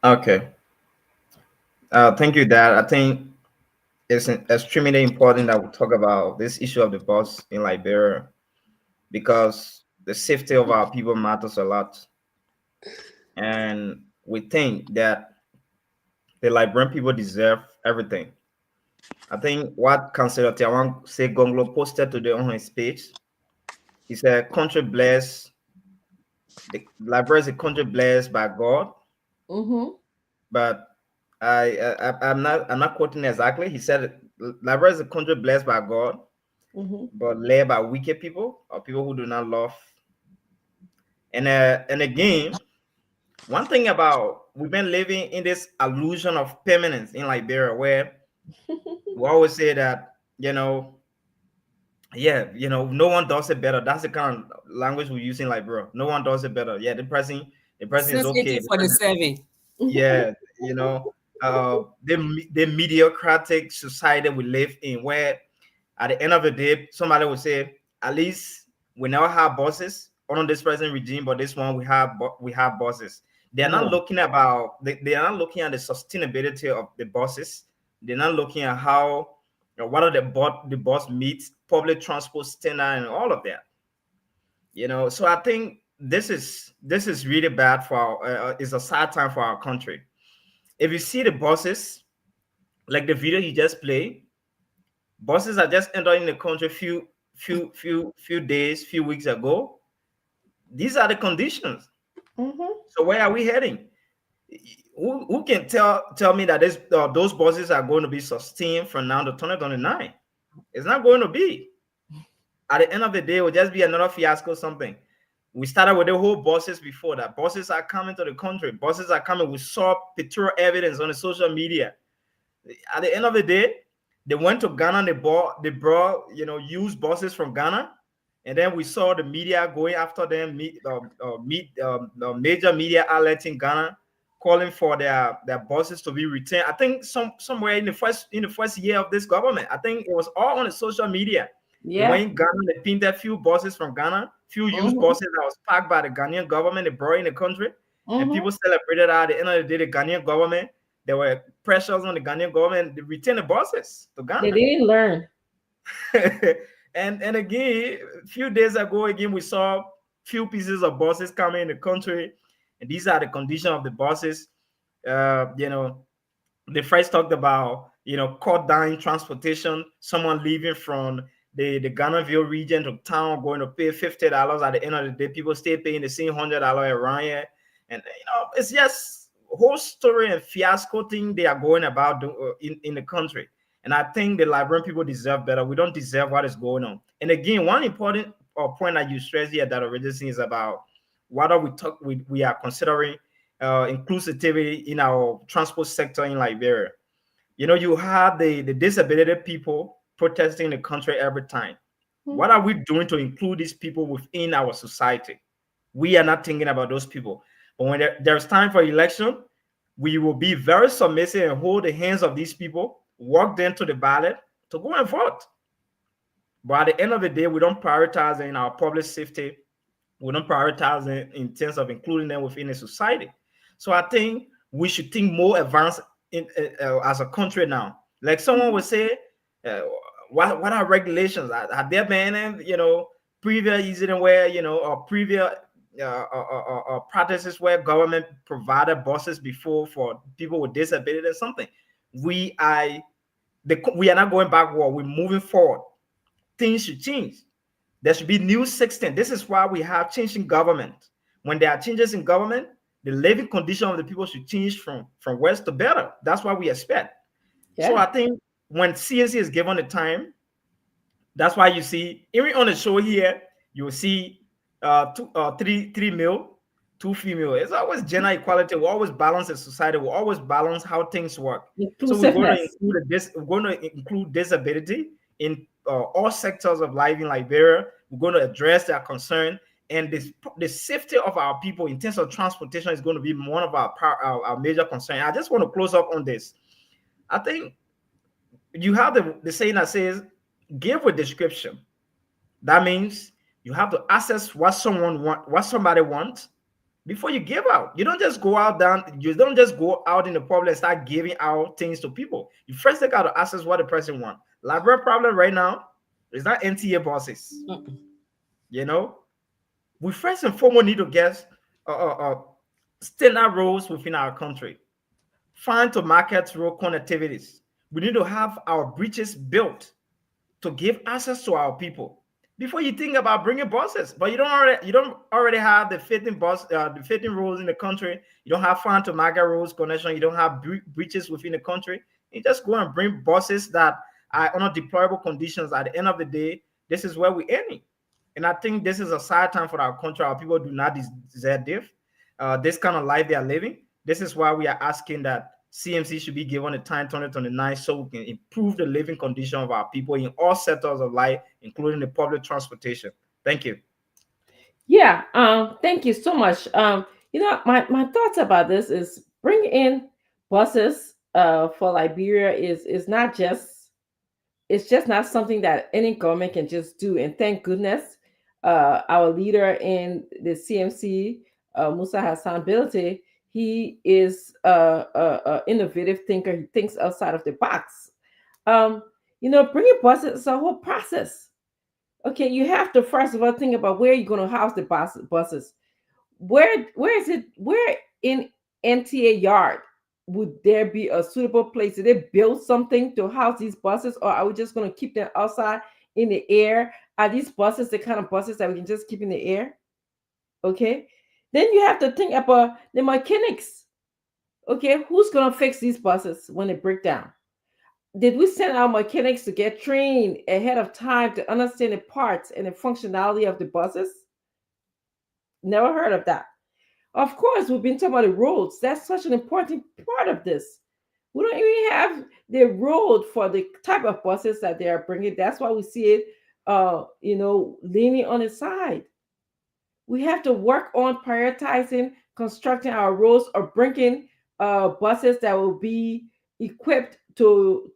Okay. Thank you, Dad. I think it's extremely important that we talk about this issue of the bus in Liberia because the safety of our people matters a lot, and we think that the Liberian people deserve everything. I think what Councillor Tiawan Segonglo posted today on his page, he said, "Country blessed, the Liberia is a country blessed by God." But I'm not quoting exactly. He said, "Liberia is a country blessed by God, but led by wicked people or people who do not love." And again, one thing about we've been living in this illusion of permanence in Liberia, where we always say that no one does it better. That's the kind of language we use in Liberia. No one does it better. Yeah, the person is okay. Sensitive for the survey. Yeah, the mediocratic society we live in, where at the end of the day, somebody will say, at least we never have bosses on this present regime, but this one we have bosses. They're not looking they are not looking at the sustainability of the bosses. They're not looking at how what are the boss meets public transport standard and all of that. So I think this is really bad for it's a sad time for our country. If you see the buses, like the video you just played, buses are just entering the country few days, few weeks ago. These are the conditions. So where are we heading? Who can tell me that those buses are going to be sustained from now to 2029? It's not going to be. At the end of the day, it will just be another fiasco. Something. We started with the whole buses before that. Buses are coming to the country. Buses are coming. We saw pictorial evidence on the social media. At the end of the day, they went to Ghana. They brought used buses from Ghana, and then we saw the media going after them. The major media outlets in Ghana calling for their buses to be returned. I think somewhere in the first year of this government, I think it was all on the social media. Yeah. When Ghana, they painted few buses from Ghana, few used buses that was packed by the Ghanaian government, they brought in the country, and people celebrated at the end of the day, the Ghanaian government, there were pressures on the Ghanaian government to return the buses to Ghana. They didn't learn. and again, a few days ago, again, we saw few pieces of buses coming in the country, and these are the condition of the buses. The first talked about, cut down transportation, someone leaving from the Ghanaville region to town going to pay $50. At the end of the day, people stay paying the same $100 around here. And, it's just a whole story and fiasco thing they are going about in the country. And I think the Liberian people deserve better. We don't deserve what is going on. And again, one important point that you stress here that already is about whether we are considering inclusivity in our transport sector in Liberia. You have the disability people protesting the country every time. What are we doing to include these people within our society? We are not thinking about those people. But when there's time for election, we will be very submissive and hold the hands of these people, walk them to the ballot to go and vote. But at the end of the day, we don't prioritize in our public safety. We don't prioritize in terms of including them within the society. So I think we should think more advanced as a country now. Like someone would say, what are regulations? Have there been, previous incident where, or previous practices where government provided buses before for people with disability or something? We are not going backward. We're moving forward. Things should change. There should be new system. This is why we have change in government. When there are changes in government, the living condition of the people should change from worse to better. That's what we expect. Yeah. So I think when CNC is given the time, that's why you see, even on the show here, you'll see three male, 2 female. It's always gender equality. We always balance the society. We always balance how things work. So we're going to include disability in all sectors of life in Liberia. We're going to address their concern. And the safety of our people in terms of transportation is going to be one of our major concerns. I just want to close up on this. I think you have the saying that says, give with description. That means you have to assess what somebody wants, before you give out. You don't just go out down. You don't just go out in the public and start giving out things to people. You first got to assess what the person wants. Liberia problem right now is not NTA bosses. You know, we first and foremost need to get standard roads within our country. Farm to market road connectivities. We need to have our bridges built to give access to our people before you think about bringing buses. But you don't already have the the fitting roads in the country. You don't have farm to market roads connection. You don't have bridges within the country. You just go and bring buses that are under deployable conditions. At the end of the day, this is where we're aiming. And I think this is a sad time for our country. Our people do not deserve this kind of life they are living. This is why we are asking that CMC should be given a time 2029 so we can improve the living condition of our people in all sectors of life, including the public transportation. Thank you. Yeah, thank you so much. My thoughts about this is bring in buses for Liberia is not just, it's just not something that any government can just do. And thank goodness, our leader in the CMC, Musa Hassan Bilate, he is a innovative thinker. He thinks outside of the box. Bringing buses is a whole process. Okay, you have to first of all think about where you're going to house the buses. Where is it? Where in NTA yard would there be a suitable place? Did they build something to house these buses, or are we just going to keep them outside in the air? Are these buses the kind of buses that we can just keep in the air? Okay, then you have to think about the mechanics. Okay, who's going to fix these buses when they break down? Did we send our mechanics to get trained ahead of time to understand the parts and the functionality of the buses? Never heard of that. Of course, we've been talking about the roads. That's such an important part of this. We don't even have the road for the type of buses that they are bringing. That's why we see it, leaning on the side. We have to work on prioritizing constructing our roads or bringing buses that will be equipped to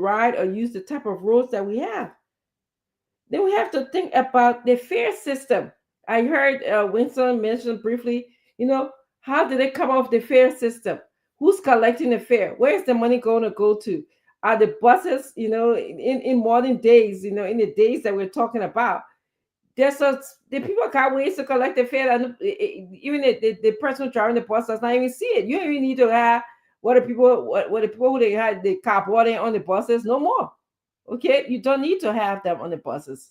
ride or use the type of roads that we have. Then we have to think about the fare system. I heard Winston mention briefly, how did they come up with the fare system? Who's collecting the fare? Where's the money going to go to? Are the buses, in modern days, in the days that we're talking about, the people got ways to collect the fare, and even the person driving the bus does not even see it. You don't even need to have what the people who they had the cardboarding on the buses no more. Okay, you don't need to have them on the buses.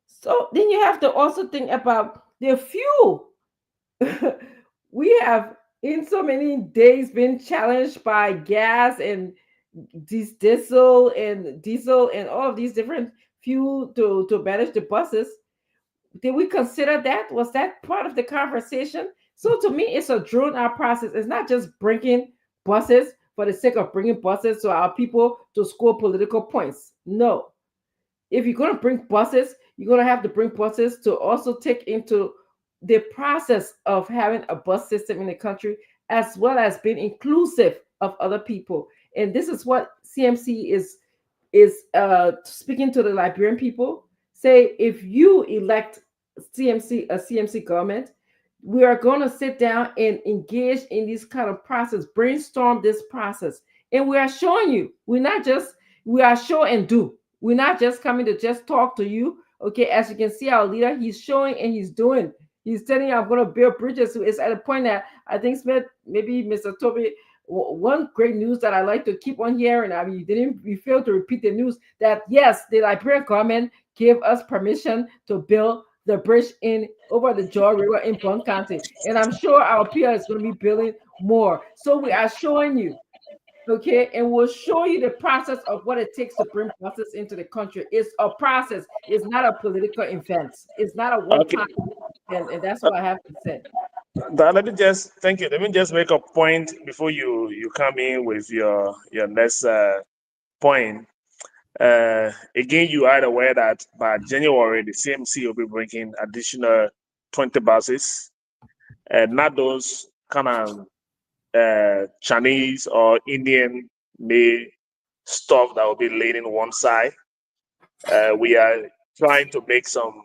So then you have to also think about the fuel. We have in so many days been challenged by gas and diesel and all of these different fuel to manage the buses. Did we consider that? Was that part of the conversation? So to me, it's a drawn out process. It's not just bringing buses for the sake of bringing buses to our people to score political points. No. If you're going to bring buses, you're going to have to bring buses to also take into the process of having a bus system in the country, as well as being inclusive of other people. And this is what CMC is speaking to the Liberian people. Say, if you elect a CMC government, we are going to sit down and engage in this kind of process, brainstorm this process. And we are showing you, we are show and do. We're not just coming to just talk to you. Okay, as you can see, our leader, he's showing and he's doing. He's telling you, I'm going to build bridges. So it's at a point that I think, Smith, maybe Mr. Toby, one great news that I like to keep on hearing, I mean, you failed to repeat the news that, yes, the Liberian government gave us permission to build the bridge over the George River in Blount County. And I'm sure our PR is going to be building more. So we are showing you, okay, and we'll show you the process of what it takes to bring buses into the country. It's a process. It's not a political event. It's not a one-time event, and that's what I have to say. Thank you. Let me just make a point before you come in with your next point. Again, you are aware that by January, the CMC will be bringing additional 20 buses, and not those kind of Chinese or Indian made stuff that will be laid in one side. We are trying to make some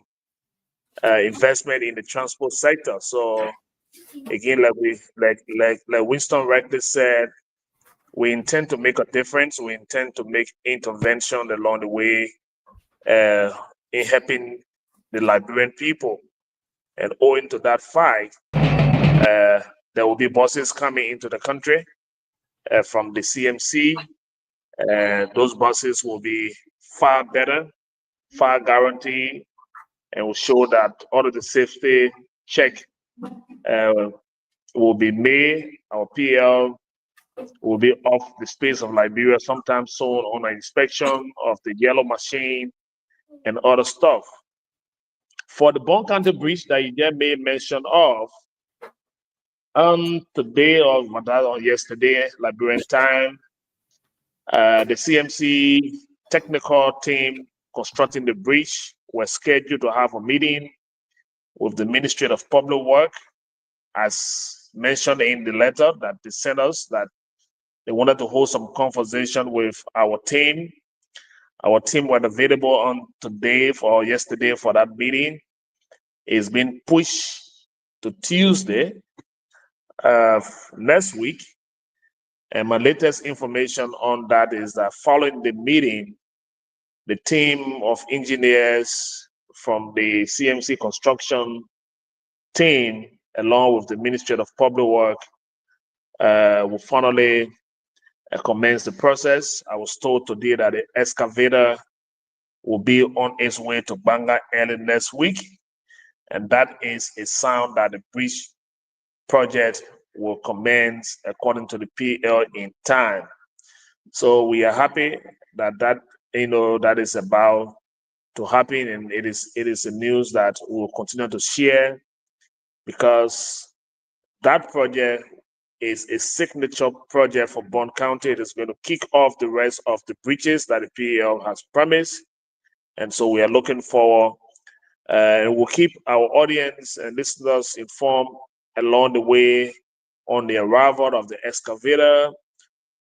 investment in the transport sector. So Again, like Winston rightly said, we intend to make a difference. We intend to make intervention along the way in helping the Liberian people. And owing to that fact, there will be buses coming into the country from the CMC. Those buses will be far better, far guaranteed, and will show that all of the safety check uh, will be made. Our PL will be off the space of Liberia sometime soon on an inspection of the yellow machine and other stuff. For the Bon County Bridge that you just made mention of, today or yesterday, Liberian time, the CMC technical team constructing the bridge were scheduled to have a meeting with the Ministry of Public Work, as mentioned in the letter that they sent us, that they wanted to hold some conversation with our team. Our team were available on today or yesterday for that meeting. It's been pushed to Tuesday next week. And my latest information on that is that following the meeting, the team of engineers from the CMC construction team, along with the Ministry of Public Work, will finally commence the process. I was told today that the excavator will be on its way to Banga early next week. And that is a sign that the bridge project will commence according to the PL in time. So we are happy that that is about to happen, and it is a news that we will continue to share, because that project is a signature project for Bon County. It is going to kick off the rest of the bridges that the PL has promised, and so we are looking forward. We'll keep our audience and listeners informed along the way on the arrival of the excavator,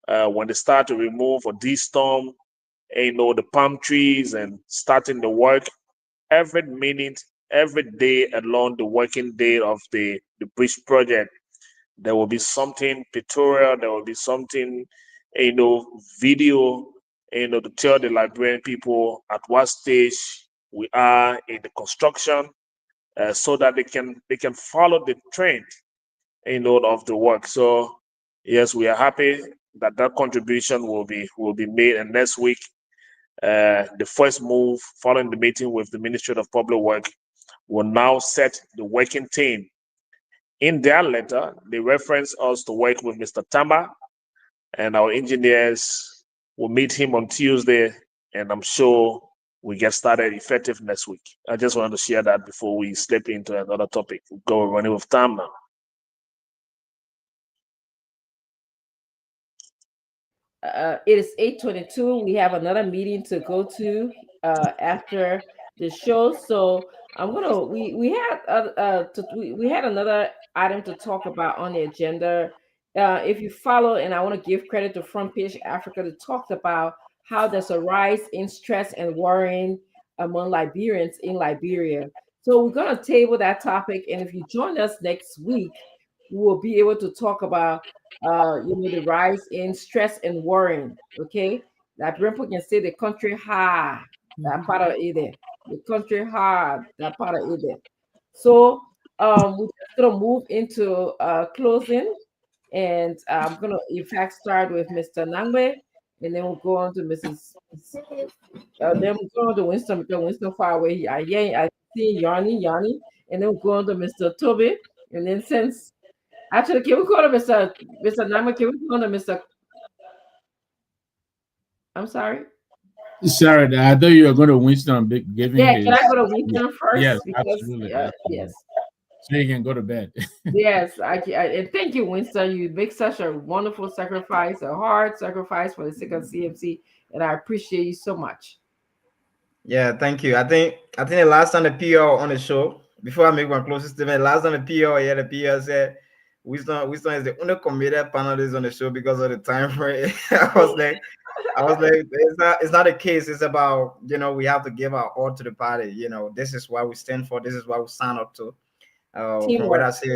when they start to remove or de-storm, the palm trees and starting the work. Every minute, every day along the working day of the bridge project, there will be something pictorial, there will be something, video, to tell the Liberian people at what stage we are in the construction, so that they can follow the trend, of the work. So yes, we are happy that contribution will be made, and next week, the first move following the meeting with the Ministry of Public Work will now set the working team. In their letter, they reference us to work with Mr. Tamba, and our engineers will meet him on Tuesday, and I'm sure we get started effective next week. I just wanted to share that before we slip into another topic. We'll go running with time now. It is 8:22. We have another meeting to go to after the show. So I'm gonna we had another item to talk about on the agenda. If you follow, and I want to give credit to Front Page Africa that talked about how there's a rise in stress and worrying among Liberians in Liberia. So we're gonna table that topic, and if you join us next week, we will be able to talk about the rise in stress and worrying. Okay, Liberian people can say the country hard, that part of it there. The country hard, that part of it there. So we're just gonna move into closing, and I'm gonna in fact start with Mr. Nangwe, and then we'll go on to Mrs. Then we'll go on to Winston, because Winston far away. I see Yanni, and then we'll go on to Mr. Toby, and then since actually, can we call him Mr. Nama? Can we call him Mr. I'm sorry. Sorry, I thought you were going to Winston giving his. Can I go to Winston first? Yes, because, absolutely, absolutely. Yes. So you can go to bed. Yes, and thank you, Winston. You make such a wonderful sacrifice, a hard sacrifice for the sake of CMC, and I appreciate you so much. Yeah, thank you. I think the last time the PR on the show, before I make my closest statement, last time the PR said Winston is the only committed panelist on the show because of the time frame. I was like, it's not a case. It's about, we have to give our all to the party. This is what we stand for. This is what we sign up to. From what I Teamwork. say,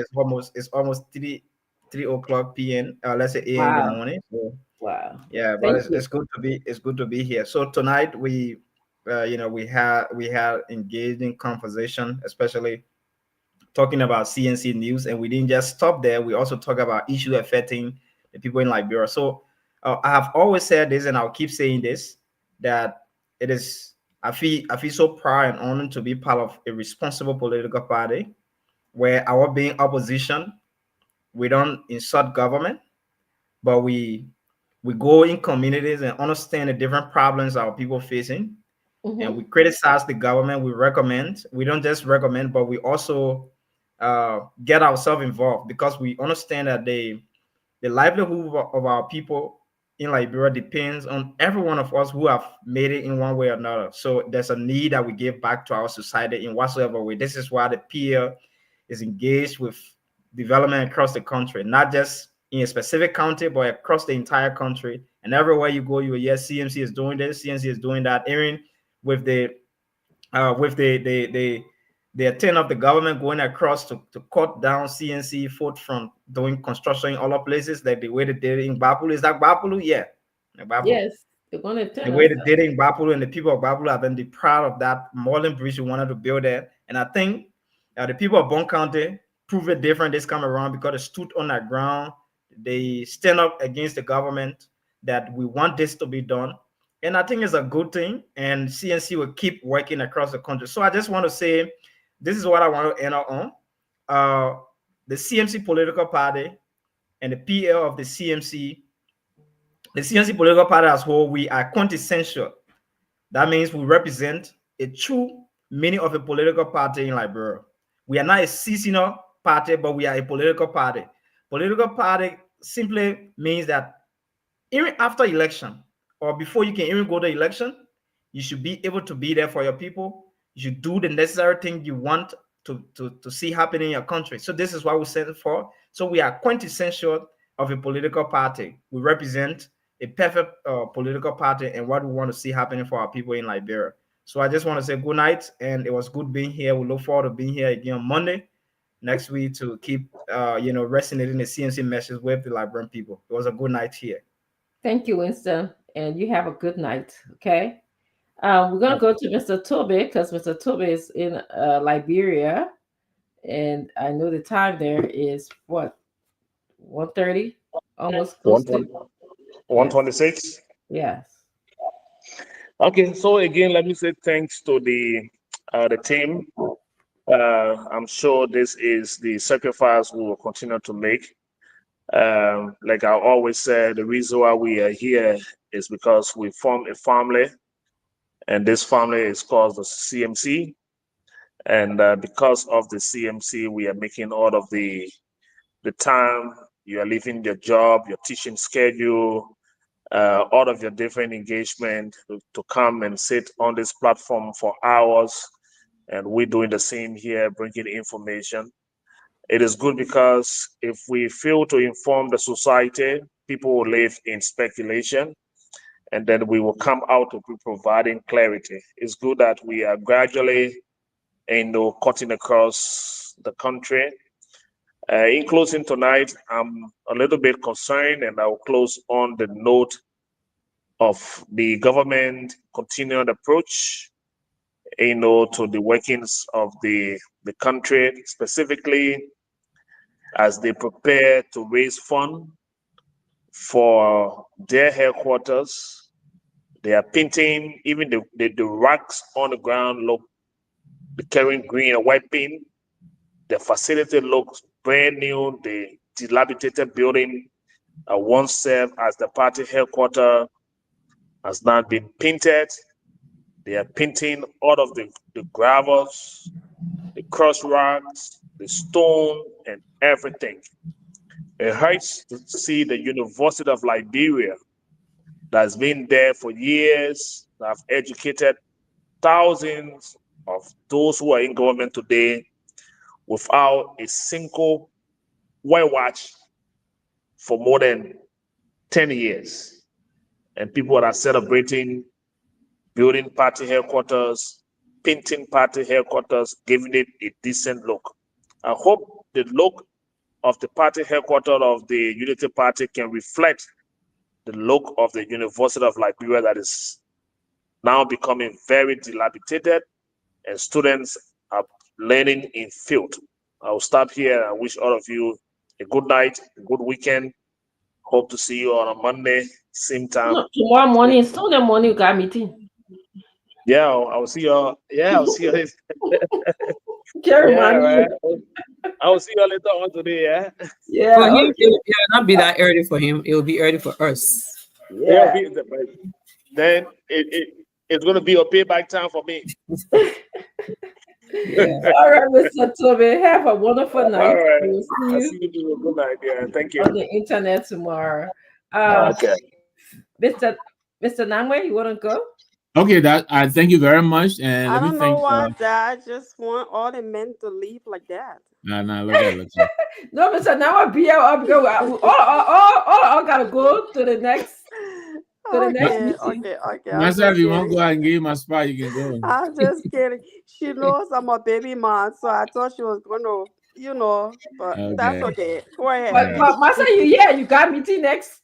it's almost 3 o'clock p.m. Let's say a.m. in the Wow. morning. So Wow. yeah, but Thank you. it's good to be here. So tonight we had engaging conversation, especially talking about CNC news, and we didn't just stop there. We also talk about issues affecting the people in Liberia. So I have always said this, and I'll keep saying this, that it is. I feel so proud and honored to be part of a responsible political party where our being opposition, we don't insult government, but we go in communities and understand the different problems our people facing, and Mm-hmm. we criticize the government. We recommend. We don't just recommend, but we also get ourselves involved because we understand that the livelihood of our people in Liberia depends on every one of us who have made it in one way or another. So there's a need that we give back to our society in whatsoever way. This is why the PL is engaged with development across the country, not just in a specific county, but across the entire country. And everywhere you go, you will hear CMC is doing this, CMC is doing that. Even with the attempt of the government going across to cut down CNC foot from doing construction in other places, like the way they did it in Bapulu. Is that Bapulu? Yeah. Bapulu. Yes, they're going to The turn way us. they did it in Bapulu, and the people of Bapulu have been proud of that Moreland Bridge we wanted to build there. And I think the people of Bon County prove it different this time around because they stood on that ground. They stand up against the government that we want this to be done. And I think it's a good thing. And CNC will keep working across the country. So I just want to say this is what I want to end up on. The CMC political party and the PL of the CNC political party as whole, we are quintessential. That means we represent a true meaning of a political party in Liberia. We are not a seasonal party, but we are a political party. Political party simply means that even after election or before you can even go to election, you should be able to be there for your people. You should do the necessary thing you want to see happen in your country. So this is what we stand for. So we are quintessential of a political party. We represent a perfect political party and what we want to see happening for our people in Liberia. So I just want to say good night, and it was good being here. We look forward to being here again on Monday next week to keep resonating the CNC message with the Liberian people. It was a good night here. Thank you, Winston, and you have a good night. Okay. We're gonna go to Mr. Tobe because Mr. Tobe is in Liberia, and I know the time there is what 1:30, almost close to. 126. Yes. Okay, so again, let me say thanks to the team. I'm sure this is the sacrifice we will continue to make. Like I always said, the reason why we are here is because we form a family, and this family is called the CMC. And because of the CMC, we are making all of the time you are leaving your job, your teaching schedule, all of your different engagement to come and sit on this platform for hours. And we're doing the same here, bringing information. It is good because if we fail to inform the society, people will live in speculation, and then we will come out to be providing clarity. It's good that we are gradually, cutting across the country. In closing tonight, I'm a little bit concerned, and I'll close on the note of the government continued approach, to the workings of the country, specifically as they prepare to raise funds for their headquarters. They are painting, even the racks on the ground look, carrying green and white paint. The facility looks brand new. The dilapidated building once served as the party headquarters has now been painted. They are painting all of the gravels, the cross rocks, the stone, and everything. It hurts to see the University of Liberia that's been there for years, that have educated thousands of those who are in government today without a single whitewash for more than 10 years. And people are celebrating building party headquarters, painting party headquarters, giving it a decent look. I hope the look of the party headquarters of the Unity Party can reflect the look of the University of Liberia that is now becoming very dilapidated, and students are learning in field. I will stop here and wish all of you a good night, a good weekend. Hope to see you on a Monday, same time. No, tomorrow morning, Sunday morning, you got meeting. Yeah, I'll see you. Yeah, I'll see you. Right. I'll see you later on today. Yeah. Yeah. For him, it will not be that early for him. It will be early for us. Yeah. Then it's going to be a payback time for me. Yeah. All right, Mr. Tobe, have a wonderful night. All right. We'll see you. Do a good night. Yeah, thank you. On the internet tomorrow. Okay. Mr. Nangwe, you want to go? Okay, I thank you very much. And I don't know why Dad just want all the men to leave like that. No, look at No, Mr. Nangwe, be up. All gotta go to the next. Okay. If you want to go and give him a spot, you can go. I'm just kidding. She knows I'm a baby mom, so I thought she was going to, but that's okay. Go ahead. But Master, you got meeting next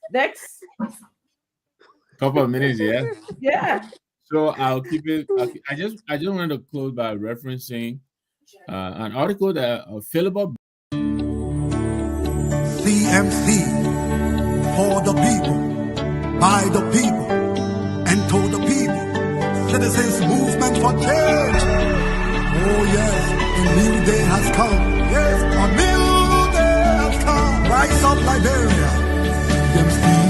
couple of minutes, yeah. Yeah. So I'll keep it. I just wanted to close by referencing an article that Philip CMC for the people, by the people, and to the people. Citizens movement for change. Oh yes, a new day has come. Yes, a new day has come. Rise up Liberia. CMC